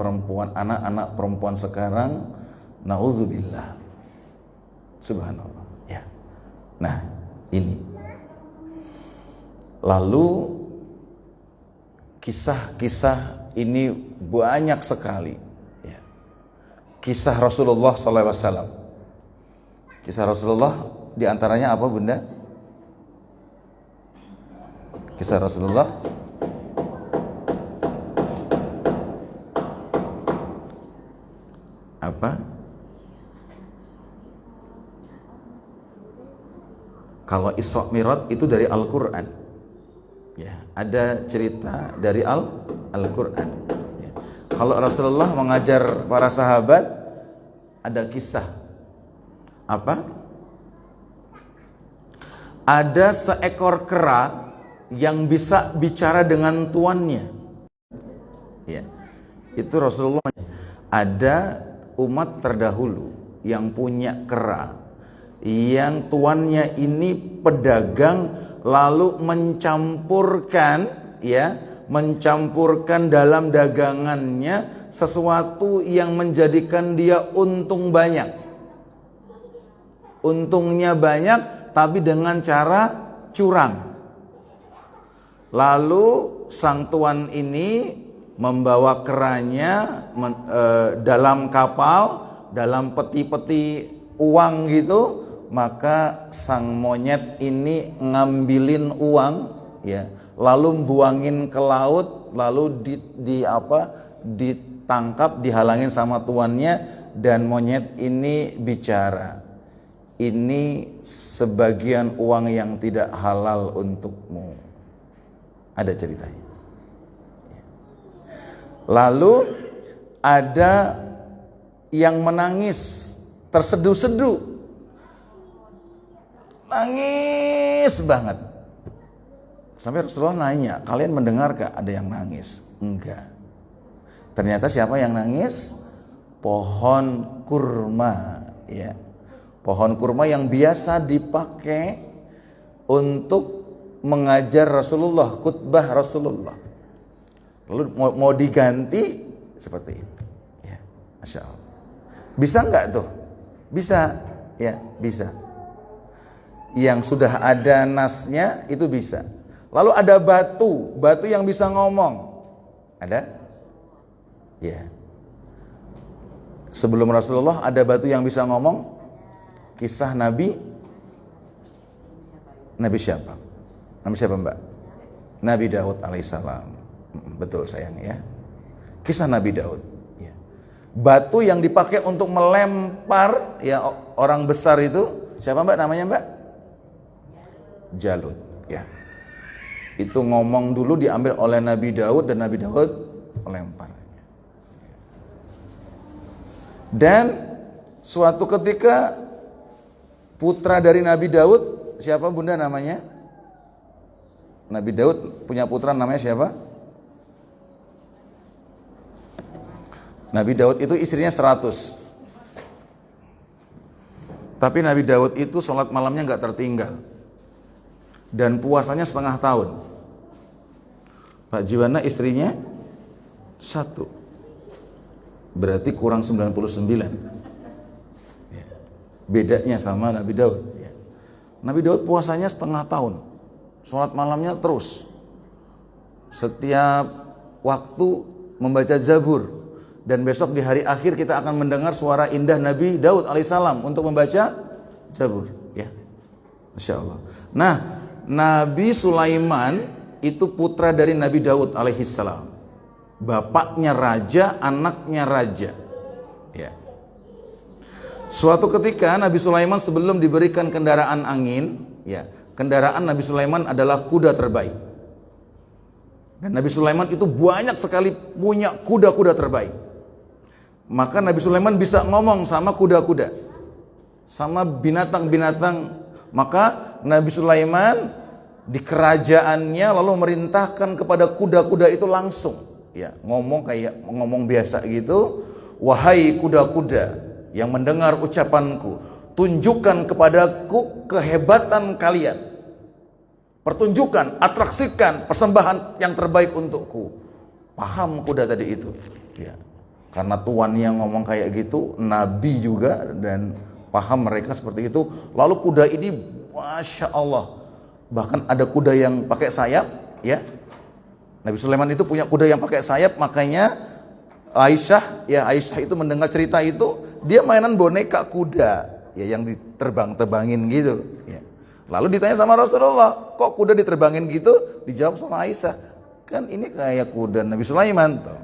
anak-anak perempuan sekarang, naudzubillah, subhanallah. Ya. Nah, ini. Lalu kisah-kisah ini banyak sekali. Ya. Kisah Rasulullah SAW. Kisah Rasulullah diantaranya apa, bunda? Kisah Rasulullah. Apa? Kalau Isra Mi'raj itu dari Al-Quran. Ya, ada cerita dari Al-Quran. Ya. Kalau Rasulullah mengajar para sahabat, ada kisah. Apa? Ada seekor kera yang bisa bicara dengan tuannya. Ya. Itu Rasulullah. Ada umat terdahulu yang punya kera, yang tuannya ini pedagang, lalu mencampurkan dalam dagangannya sesuatu yang menjadikan dia untung banyak. Untungnya banyak, tapi dengan cara curang. Lalu sang tuan ini membawa keranya dalam kapal, dalam peti-peti uang gitu, maka sang monyet ini ngambilin uang, ya, lalu buangin ke laut, lalu ditangkap, dihalangin sama tuannya, dan monyet ini bicara, ini sebagian uang yang tidak halal untukmu. Ada ceritanya. Lalu ada yang menangis, terseduh-seduh, nangis banget. Sampai Rasulullah nanya, kalian mendengar gak ada yang nangis? Enggak. Ternyata siapa yang nangis? Pohon kurma, ya. Pohon kurma yang biasa dipakai untuk mengajar Rasulullah, khutbah Rasulullah. Lalu mau diganti seperti itu, ya, Masya Allah. Bisa nggak tuh? Bisa, ya, bisa. Yang sudah ada nasnya itu bisa. Lalu ada batu yang bisa ngomong. Ada? Ya. Sebelum Rasulullah ada batu yang bisa ngomong. Kisah Nabi siapa? Nabi siapa, Mbak? Nabi Daud alaihissalam. Betul sayang, ya. Kisah Nabi Daud, ya. Batu yang dipakai untuk melempar, ya, orang besar itu siapa, Mbak, namanya, Mbak? Jalut, ya. Itu ngomong dulu, diambil oleh Nabi Daud, dan Nabi Daud melempar. Dan suatu ketika putra dari Nabi Daud, siapa, bunda, namanya? Nabi Daud punya putra namanya siapa? Nabi Daud itu istrinya 100. Tapi Nabi Daud itu sholat malamnya gak tertinggal, dan puasanya setengah tahun. Pak Jiwana istrinya 1, berarti kurang 99. Ya. Bedanya sama Nabi Daud, ya. Nabi Daud puasanya setengah tahun, sholat malamnya terus, setiap waktu membaca Zabur. Dan besok di hari akhir kita akan mendengar suara indah Nabi Daud alaihissalam untuk membaca Zabur, ya. Masya Allah. Nah, Nabi Sulaiman itu putra dari Nabi Daud alaihissalam. Bapaknya raja, anaknya raja, ya. Suatu ketika Nabi Sulaiman sebelum diberikan kendaraan angin, ya, kendaraan Nabi Sulaiman adalah kuda terbaik. Dan Nabi Sulaiman itu banyak sekali punya kuda-kuda terbaik. Maka Nabi Sulaiman bisa ngomong sama kuda-kuda, sama binatang-binatang. Maka Nabi Sulaiman di kerajaannya lalu merintahkan kepada kuda-kuda itu langsung, ya, ngomong kayak ngomong biasa gitu. Wahai kuda-kuda yang mendengar ucapanku, tunjukkan kepadaku kehebatan kalian. Pertunjukan, atraksikan persembahan yang terbaik untukku. Paham kuda tadi itu, ya. Karena tuannya ngomong kayak gitu, Nabi juga, dan paham mereka seperti itu. Lalu kuda ini, Masya Allah, bahkan ada kuda yang pakai sayap, ya. Nabi Sulaiman itu punya kuda yang pakai sayap, makanya Aisyah itu mendengar cerita itu, dia mainan boneka kuda, ya, yang diterbang-terbangin gitu, ya. Lalu ditanya sama Rasulullah, kok kuda diterbangin gitu? Dijawab sama Aisyah, kan ini kayak kuda Nabi Sulaiman tuh.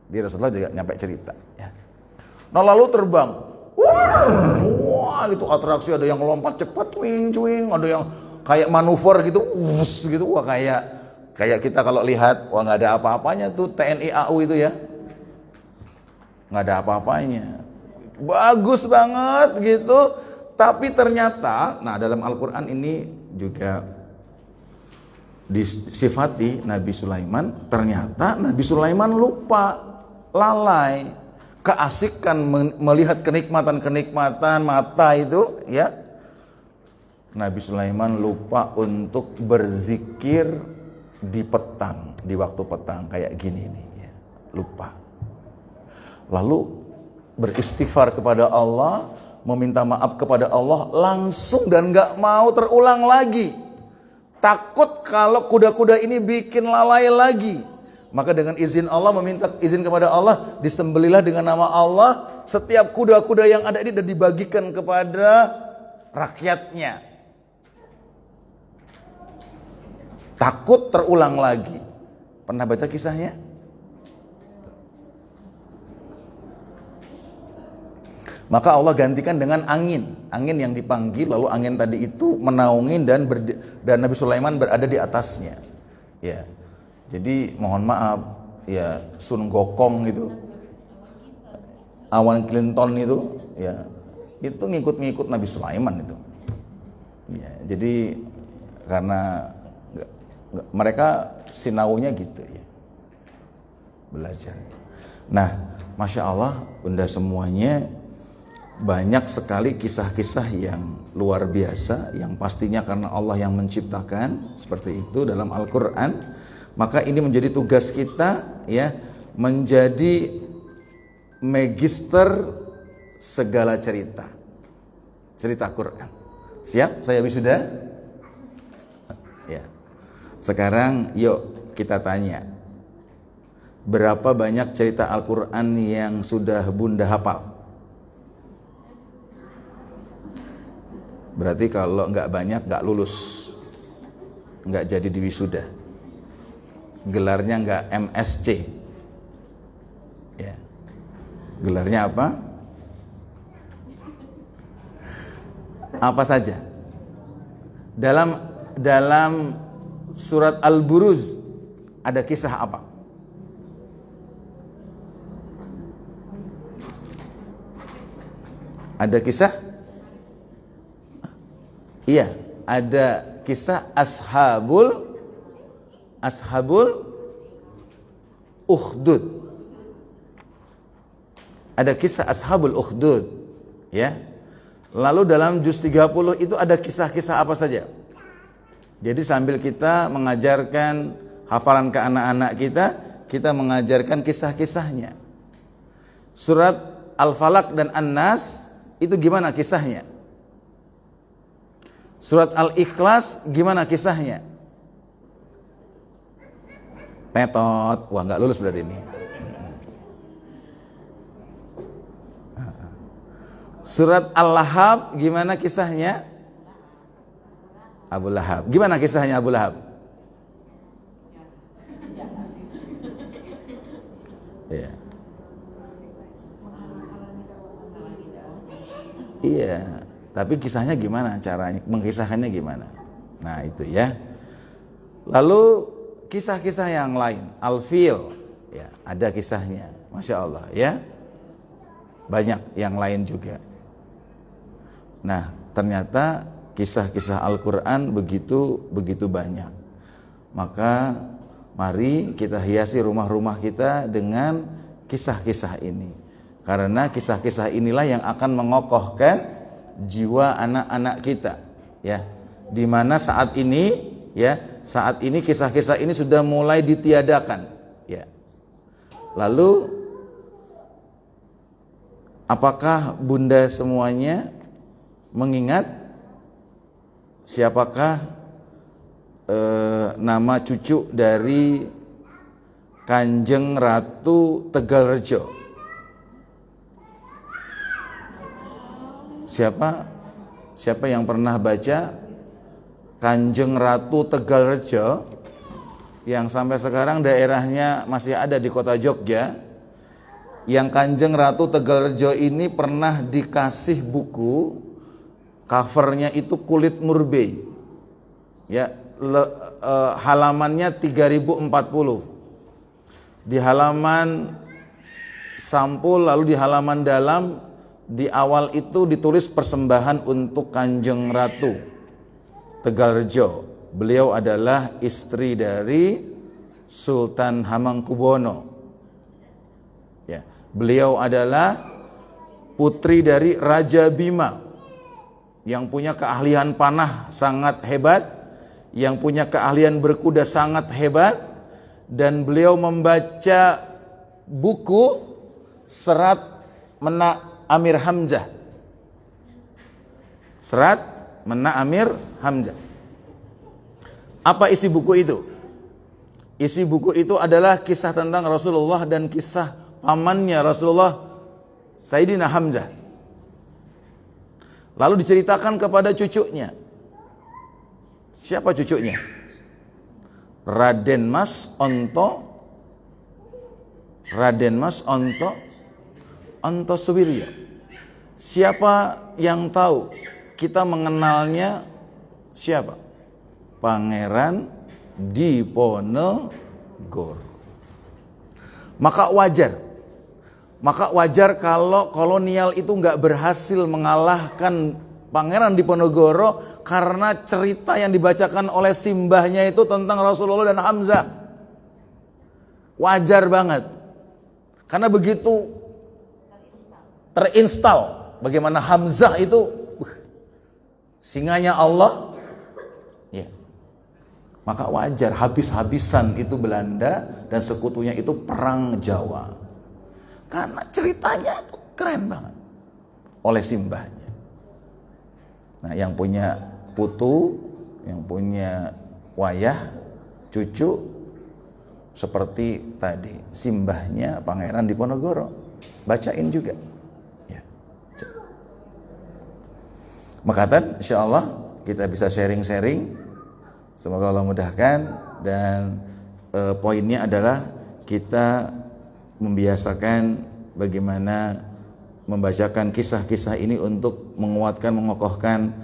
Di Rasulullah juga nyampe cerita, ya. Nah, lalu terbang, wah, itu atraksi, ada yang lompat cepat, cuing, ada yang kayak manuver gitu, gitu, wah, kayak kita kalau lihat, wah, nggak ada apa-apanya tuh TNI AU itu, ya, nggak ada apa-apanya, bagus banget gitu. Tapi ternyata, nah, dalam Al-Quran ini juga disifati Nabi Sulaiman, ternyata Nabi Sulaiman lupa, lalai, keasikan melihat kenikmatan-kenikmatan mata itu, ya. Nabi Sulaiman lupa untuk berzikir di petang, di waktu petang kayak gini nih, ya. Lupa. Lalu beristighfar kepada Allah, meminta maaf kepada Allah langsung dan gak mau terulang lagi. Takut kalau kuda-kuda ini bikin lalai lagi. Maka dengan izin Allah, meminta izin kepada Allah, disembelilah dengan nama Allah setiap kuda-kuda yang ada ini, dan dibagikan kepada rakyatnya. Takut terulang lagi. Pernah baca kisahnya? Maka Allah gantikan dengan angin yang dipanggil, lalu angin tadi itu menaungi dan Nabi Sulaiman berada di atasnya, ya. Jadi mohon maaf, ya, Sun Gokong itu, Awan Clinton itu, ya, itu ngikut Nabi Sulaiman itu, ya. Jadi karena mereka sinaunya gitu, ya, belajar. Nah, Masya Allah, Bunda semuanya, banyak sekali kisah-kisah yang luar biasa, yang pastinya karena Allah yang menciptakan seperti itu dalam Al-Quran. Maka ini menjadi tugas kita, ya, menjadi magister segala cerita Quran. Siap? Saya wisuda? Ya. Sekarang yuk kita tanya, berapa banyak cerita Al-Quran yang sudah Bunda hafal? Berarti kalau nggak banyak, nggak lulus, nggak jadi di wisuda, gelarnya nggak MSc, ya. Gelarnya apa? Apa saja? Dalam surat Al-Buruz ada kisah apa? Ada kisah? Iya, ada kisah Ashabul Ukhdud. Ada kisah Ashabul Ukhdud, ya. Lalu dalam juz 30 itu ada kisah-kisah apa saja? Jadi sambil kita mengajarkan hafalan ke anak-anak kita mengajarkan kisah-kisahnya. Surat Al-Falaq dan An-Nas itu gimana kisahnya? Surat Al-Ikhlas gimana kisahnya? Tetot, wah nggak lulus berarti ini. Surat Al-Lahab gimana kisahnya? Abu Lahab. Gimana kisahnya Abu Lahab? Iya. Iya, tapi kisahnya gimana caranya? Mengkisahkannya gimana? Nah, itu ya. Lalu kisah-kisah yang lain, Al-Fil, ya, ada kisahnya. Masya Allah, ya. Banyak yang lain juga. Nah, ternyata kisah-kisah Al-Quran begitu banyak. Maka mari kita hiasi rumah-rumah kita dengan kisah-kisah ini. Karena kisah-kisah inilah yang akan mengokohkan jiwa anak-anak kita, ya. Di mana saat ini kisah-kisah ini sudah mulai ditiadakan, ya. Lalu apakah Bunda semuanya mengingat siapakah nama cucu dari Kanjeng Ratu Tegalrejo? Siapa yang pernah baca Kanjeng Ratu Tegalrejo yang sampai sekarang daerahnya masih ada di kota Jogja? Yang Kanjeng Ratu Tegalrejo ini pernah dikasih buku, covernya itu kulit murbei, ya, halamannya 3040. Di halaman sampul, lalu di halaman dalam, di awal itu ditulis persembahan untuk Kanjeng Ratu Tegalrejo. Beliau adalah istri dari Sultan Hamengkubuwono, ya. Beliau adalah putri dari Raja Bima yang punya keahlian panah sangat hebat, yang punya keahlian berkuda sangat hebat, dan beliau membaca buku Serat Menak Amir Hamzah. Serat Menak Amir Hamzah. Apa isi buku itu? Isi buku itu adalah kisah tentang Rasulullah dan kisah pamannya Rasulullah, Sayyidina Hamzah. Lalu diceritakan kepada cucunya. Siapa cucunya? Raden Mas Onto Suwiryo. Siapa yang tahu? Kita mengenalnya siapa? Pangeran Diponegoro. Maka wajar kalau kolonial itu nggak berhasil mengalahkan Pangeran Diponegoro karena cerita yang dibacakan oleh simbahnya itu tentang Rasulullah dan Hamzah. Wajar banget. Karena begitu terinstal bagaimana Hamzah itu singanya Allah, ya. Maka wajar habis-habisan itu Belanda dan sekutunya itu perang Jawa. Karena ceritanya itu keren banget oleh simbahnya. Nah, yang punya putu, yang punya wayah, cucu seperti tadi simbahnya Pangeran Diponegoro, bacain juga, ya. Makatan insyaallah kita bisa sharing-sharing. Semoga Allah mudahkan. Dan poinnya adalah kita membiasakan bagaimana membacakan kisah-kisah ini untuk menguatkan, mengokohkan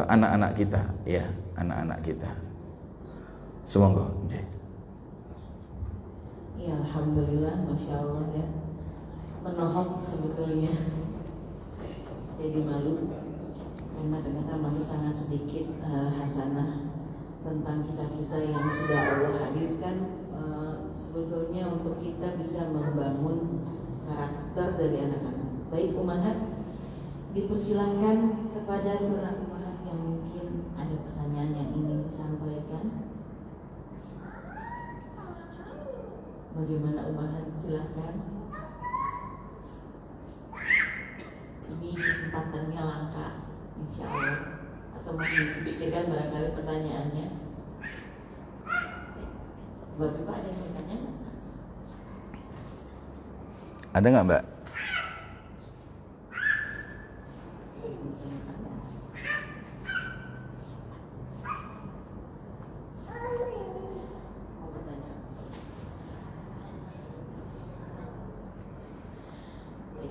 anak-anak kita, ya, anak-anak kita. Semoga. Ya, alhamdulillah, masya Allah, ya. Menohok sebetulnya. Jadi malu karena ternyata masih sangat sedikit hasanah tentang kisah-kisah yang sudah Allah hadirkan. Sebetulnya untuk kita bisa membangun karakter dari anak-anak. Baik Umahat, dipersilahkan kepada para Umahat yang mungkin ada pertanyaan yang ingin disampaikan. Bagaimana Umahat, silahkan. Ini kesempatannya langka, insya Allah. atau masih dipikirkan barangkali pertanyaannya? Bapak ada yang bertanya? Ada nggak, Mbak?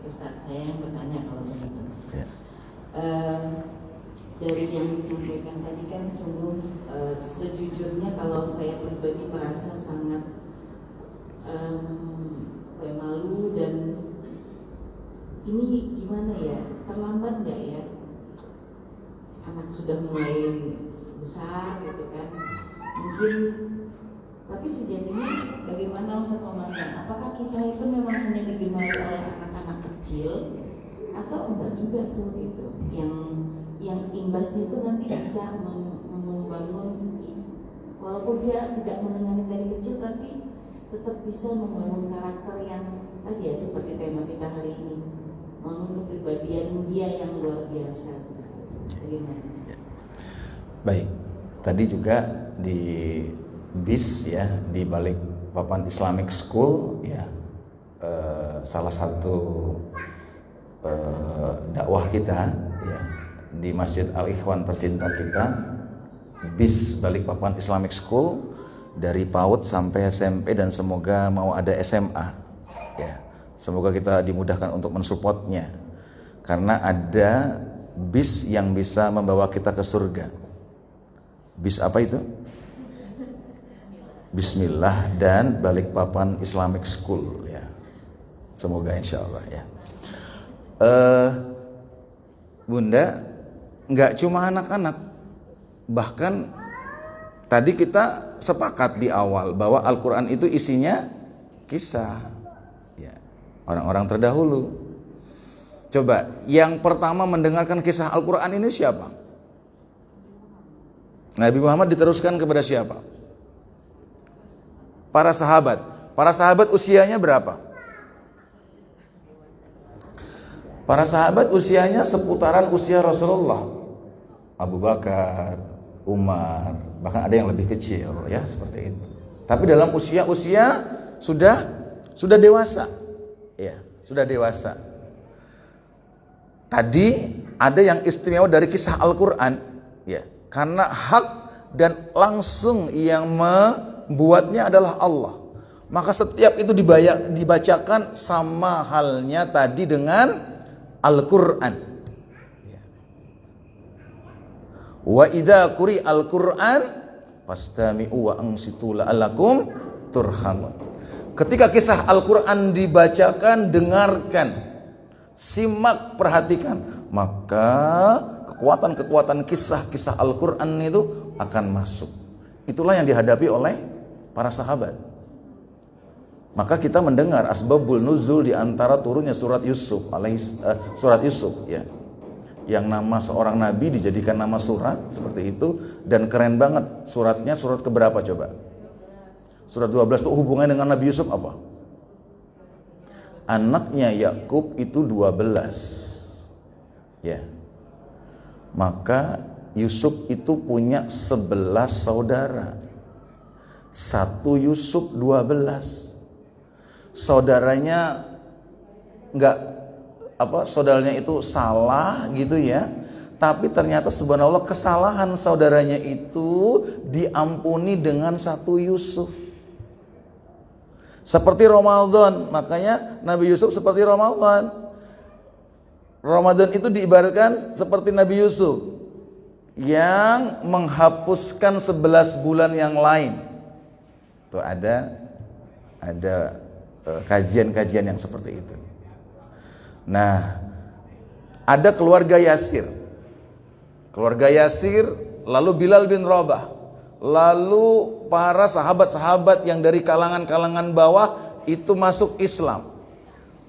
Ustaz, saya yang bertanya kalau begitu. Ya. Dari yang disampaikan tadi kan sungguh sejujurnya kalau saya pribadi merasa sangat malu, dan ini gimana ya, terlambat nggak ya, anak sudah mulai besar gitu kan, mungkin. Tapi sejatinya bagaimana Ustaz memandang? Apakah kisah itu memang hanya digemari oleh anak-anak kecil atau enggak juga tuh gitu? Yang imbasnya itu nanti bisa membangun, walaupun dia tidak mendengarnya dari kecil, tapi tetap bisa membangun karakter yang tadi ya, seperti tema kita hari ini, membangun kepribadian dia yang luar biasa. Bagaimana? Baik, tadi juga di BIS ya, di balik papan Islamic School ya, salah satu dakwah kita ya, di Masjid Al-Ikhwan tercinta kita, BIS balik papan Islamic School dari PAUD sampai SMP, dan semoga mau ada SMA ya. Semoga kita dimudahkan untuk mensupportnya, karena ada BIS yang bisa membawa kita ke surga. BIS apa itu? Bismillah dan Balikpapan Islamic School ya. Semoga insya Allah ya. Bunda, nggak cuma anak-anak, bahkan tadi kita sepakat di awal bahwa Al-Quran itu isinya kisah ya, orang-orang terdahulu. Coba yang pertama mendengarkan kisah Al-Quran ini siapa? Nabi Muhammad diteruskan kepada siapa? Para sahabat. Para sahabat usianya berapa? Para sahabat usianya seputaran usia Rasulullah. Abu Bakar, Umar, bahkan ada yang lebih kecil ya, seperti itu. Tapi dalam usia-usia sudah dewasa. Ya, sudah dewasa. Tadi ada yang istimewa dari kisah Al-Qur'an ya, karena hak dan langsung yang buatnya adalah Allah. Maka setiap itu dibacakan sama halnya tadi dengan Al-Qur'an. Wa idza quri al-Qur'an fastami'u wa ansitu la'allakum turhamun. Ketika kisah Al-Qur'an dibacakan, dengarkan, simak, perhatikan, maka kekuatan-kekuatan kisah-kisah Al-Qur'an itu akan masuk. Itulah yang dihadapi oleh para sahabat. Maka kita mendengar asbabul nuzul di antara turunnya surat Yusuf ya. Yang nama seorang nabi dijadikan nama surat seperti itu, dan keren banget suratnya. Surat keberapa coba? Surat 12 itu hubungannya dengan Nabi Yusuf apa? Anaknya Yakub itu 12. Ya. Maka Yusuf itu punya 11 saudara. Satu Yusuf 12. Saudaranya saudaranya itu salah gitu ya. Tapi ternyata subhanallah kesalahan saudaranya itu diampuni dengan satu Yusuf. Seperti Ramadan, makanya Nabi Yusuf seperti Ramadan. Ramadan itu diibaratkan seperti Nabi Yusuf yang menghapuskan 11 bulan yang lain. Tuh ada kajian-kajian yang seperti itu. Nah, ada keluarga Yasir. Keluarga Yasir, lalu Bilal bin Rabah, lalu para sahabat-sahabat yang dari kalangan-kalangan bawah itu masuk Islam.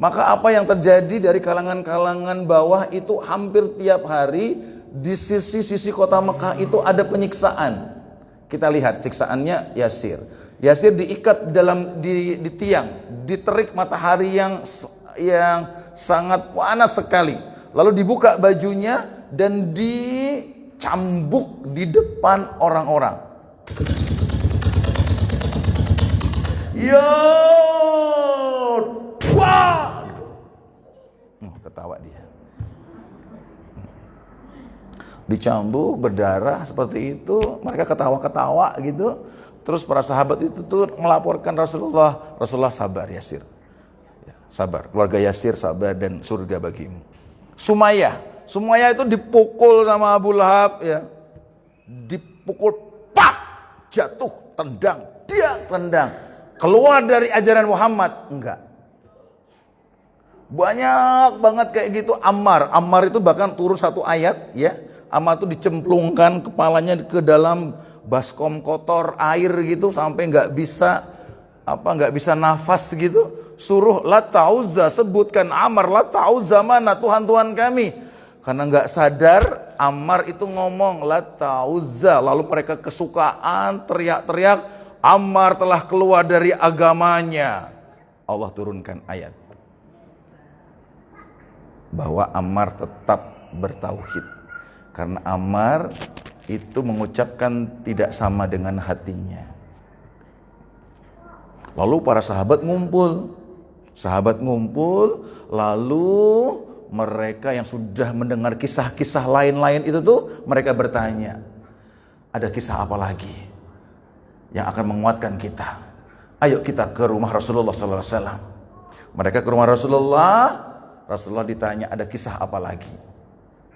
Maka apa yang terjadi dari kalangan-kalangan bawah itu hampir tiap hari di sisi-sisi kota Mekah itu ada penyiksaan. Kita lihat siksaannya Yasir. Yasir diikat di tiang, diterik matahari yang sangat panas sekali. Lalu dibuka bajunya dan dicambuk di depan orang-orang. Ya, wah, ketawa dia. Dicambuk, berdarah seperti itu, mereka ketawa-ketawa gitu. Terus para sahabat itu tuh melaporkan Rasulullah, Rasulullah sabar Yasir. Ya, sabar, keluarga Yasir sabar dan surga bagimu. Sumayyah itu dipukul sama Abu Lahab ya. Dipukul, pak, jatuh, tendang, dia tendang. Keluar dari ajaran Muhammad, enggak. Banyak banget kayak gitu. Ammar itu bahkan turun satu ayat ya. Ammar itu dicemplungkan kepalanya ke dalam baskom kotor air gitu sampai nggak bisa nafas gitu. Suruh Lata Uzza, sebutkan Ammar, Lata Uzza mana Tuhan kami. Karena nggak sadar Ammar itu ngomong Lata Uzza, lalu mereka kesukaan teriak-teriak, Ammar telah keluar dari agamanya. Allah turunkan ayat bahwa Ammar tetap bertauhid. Karena Ammar itu mengucapkan tidak sama dengan hatinya. Lalu para sahabat ngumpul, lalu mereka yang sudah mendengar kisah-kisah lain-lain itu tuh mereka bertanya, ada kisah apa lagi yang akan menguatkan kita? Ayo kita ke rumah Rasulullah SAW. Mereka ke rumah Rasulullah ditanya ada kisah apa lagi?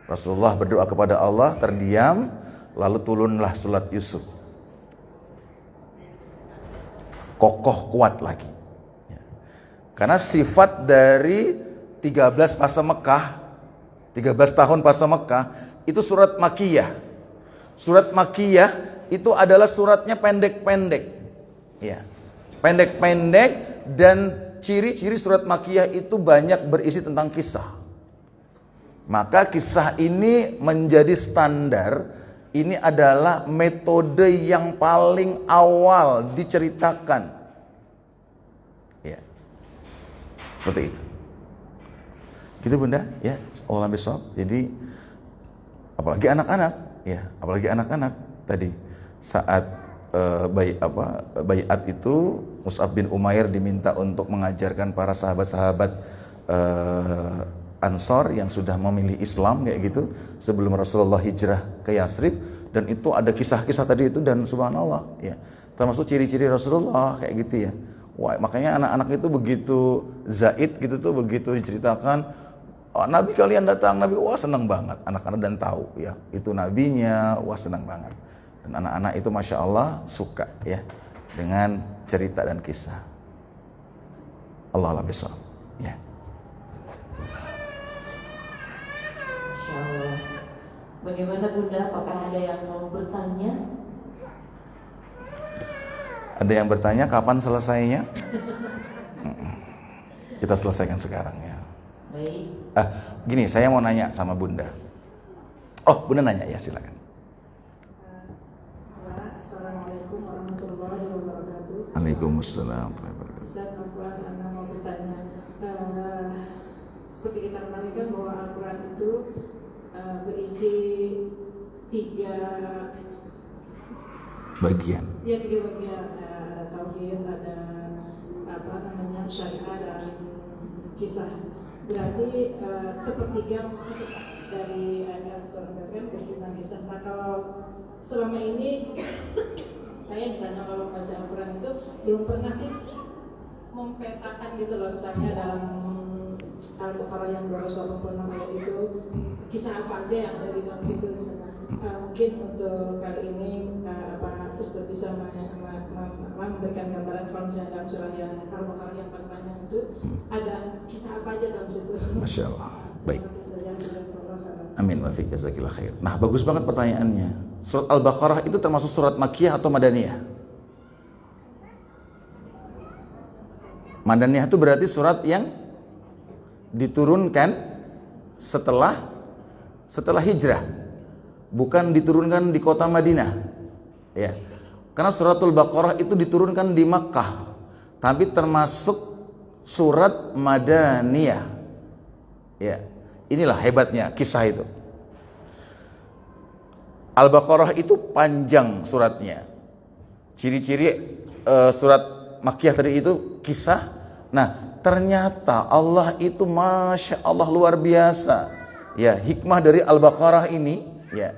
Rasulullah berdoa kepada Allah, terdiam, lalu turunlah surat Yusuf. Kokoh kuat lagi. Karena sifat dari 13 fase Mekah, 13 tahun fase Mekah, itu surat Makkiyah. Surat Makkiyah itu adalah suratnya pendek-pendek. Ya. Pendek-pendek, dan ciri-ciri surat Makkiyah itu banyak berisi tentang kisah. Maka kisah ini menjadi standar. Ini adalah metode yang paling awal diceritakan. Ya. Seperti itu. Gitu Bunda, ya. Allah besok. Jadi apalagi anak-anak tadi saat baiat itu Mus'ab bin Umair diminta untuk mengajarkan para sahabat-sahabat Ansor yang sudah memilih Islam kayak gitu sebelum Rasulullah hijrah ke Yasrib, dan itu ada kisah-kisah tadi itu, dan subhanallah ya, termasuk ciri-ciri Rasulullah kayak gitu ya. Wah, makanya anak-anak itu begitu Zaid gitu tuh, begitu diceritakan oh, Nabi kalian datang, Nabi wah senang banget anak-anak, dan tahu ya itu nabinya, wah senang banget. Dan anak-anak itu Masya Allah suka ya dengan cerita dan kisah. Allah besok ya. Insyaallah. Bagaimana Bunda? Apakah ada yang mau bertanya? Ada yang bertanya kapan selesainya? Kita selesaikan sekarang ya. Baik. Gini, saya mau nanya sama Bunda. Oh, Bunda nanya ya, silakan. Assalamualaikum warahmatullahi wabarakatuh. Waalaikumsalam. Ustaz Afwan, Anda mau bertanya. Seperti kita ketahui kan bahwa Al-Quran itu berisi 3 bagian. Ya, 3 bagian. Ada tauhid, ada syariah, dan kisah. Berarti sepertiga dari ayat Al-Quran berisi tentang kisah. Nah, kalau selama ini saya misalnya kalau baca Al-Quran itu belum pernah sih mempetakan gitu loh, misalnya dalam Al-Baqarah yang 286 ayat itu kisah apa aja yang ada di dalam situ misalnya. Mungkin untuk kali ini Pak Ustaz bisa memberikan gambaran kalau misalnya dalam surah yang Al-Baqarah yang paling panjang itu ada kisah apa aja dalam situ. Masya Allah. Baik. Amin wa fiik, jazakillah khair. Nah, bagus banget pertanyaannya. Surat Al-Baqarah itu termasuk surat Makkiyah atau Madaniyah? Madaniyah itu berarti surat yang diturunkan setelah hijrah, bukan diturunkan di kota Madinah. Ya. Karena suratul Baqarah itu diturunkan di Makkah, tapi termasuk surat Madaniyah. Ya. Inilah hebatnya kisah itu. Al-Baqarah itu panjang suratnya. Ciri-ciri surat Makkiyah tadi itu kisah. Nah, ternyata Allah itu Masya Allah luar biasa. Ya, hikmah dari Al-Baqarah ini, ya.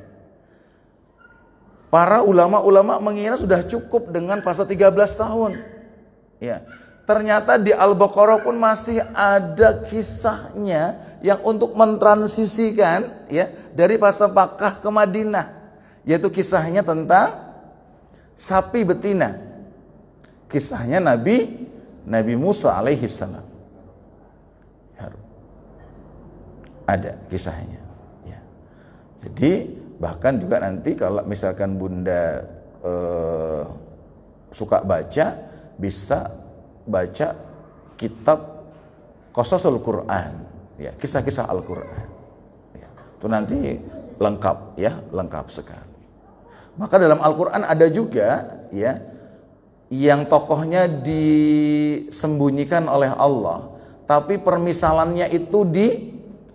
Para ulama-ulama mengira sudah cukup dengan fase 13 tahun. Ya. Ternyata di Al-Baqarah pun masih ada kisahnya yang untuk mentransisikan, ya, dari fase Makkah ke Madinah, yaitu kisahnya tentang sapi betina. Kisahnya Nabi Musa alaihi salam. Ada kisahnya, ya. Jadi bahkan juga nanti kalau misalkan Bunda suka baca, bisa baca kitab Qasasul Quran, ya, kisah-kisah Al-Quran, ya. Itu nanti lengkap, ya, lengkap sekali. Maka dalam Al-Quran ada juga, ya, yang tokohnya disembunyikan oleh Allah, tapi permisalannya itu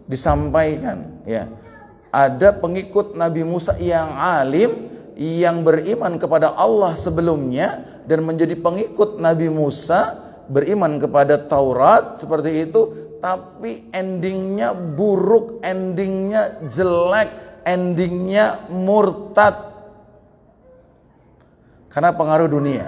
disampaikan, ya. Ada pengikut Nabi Musa yang alim, yang beriman kepada Allah sebelumnya dan menjadi pengikut Nabi Musa, beriman kepada Taurat seperti itu, tapi endingnya buruk, endingnya jelek, endingnya murtad karena pengaruh dunia.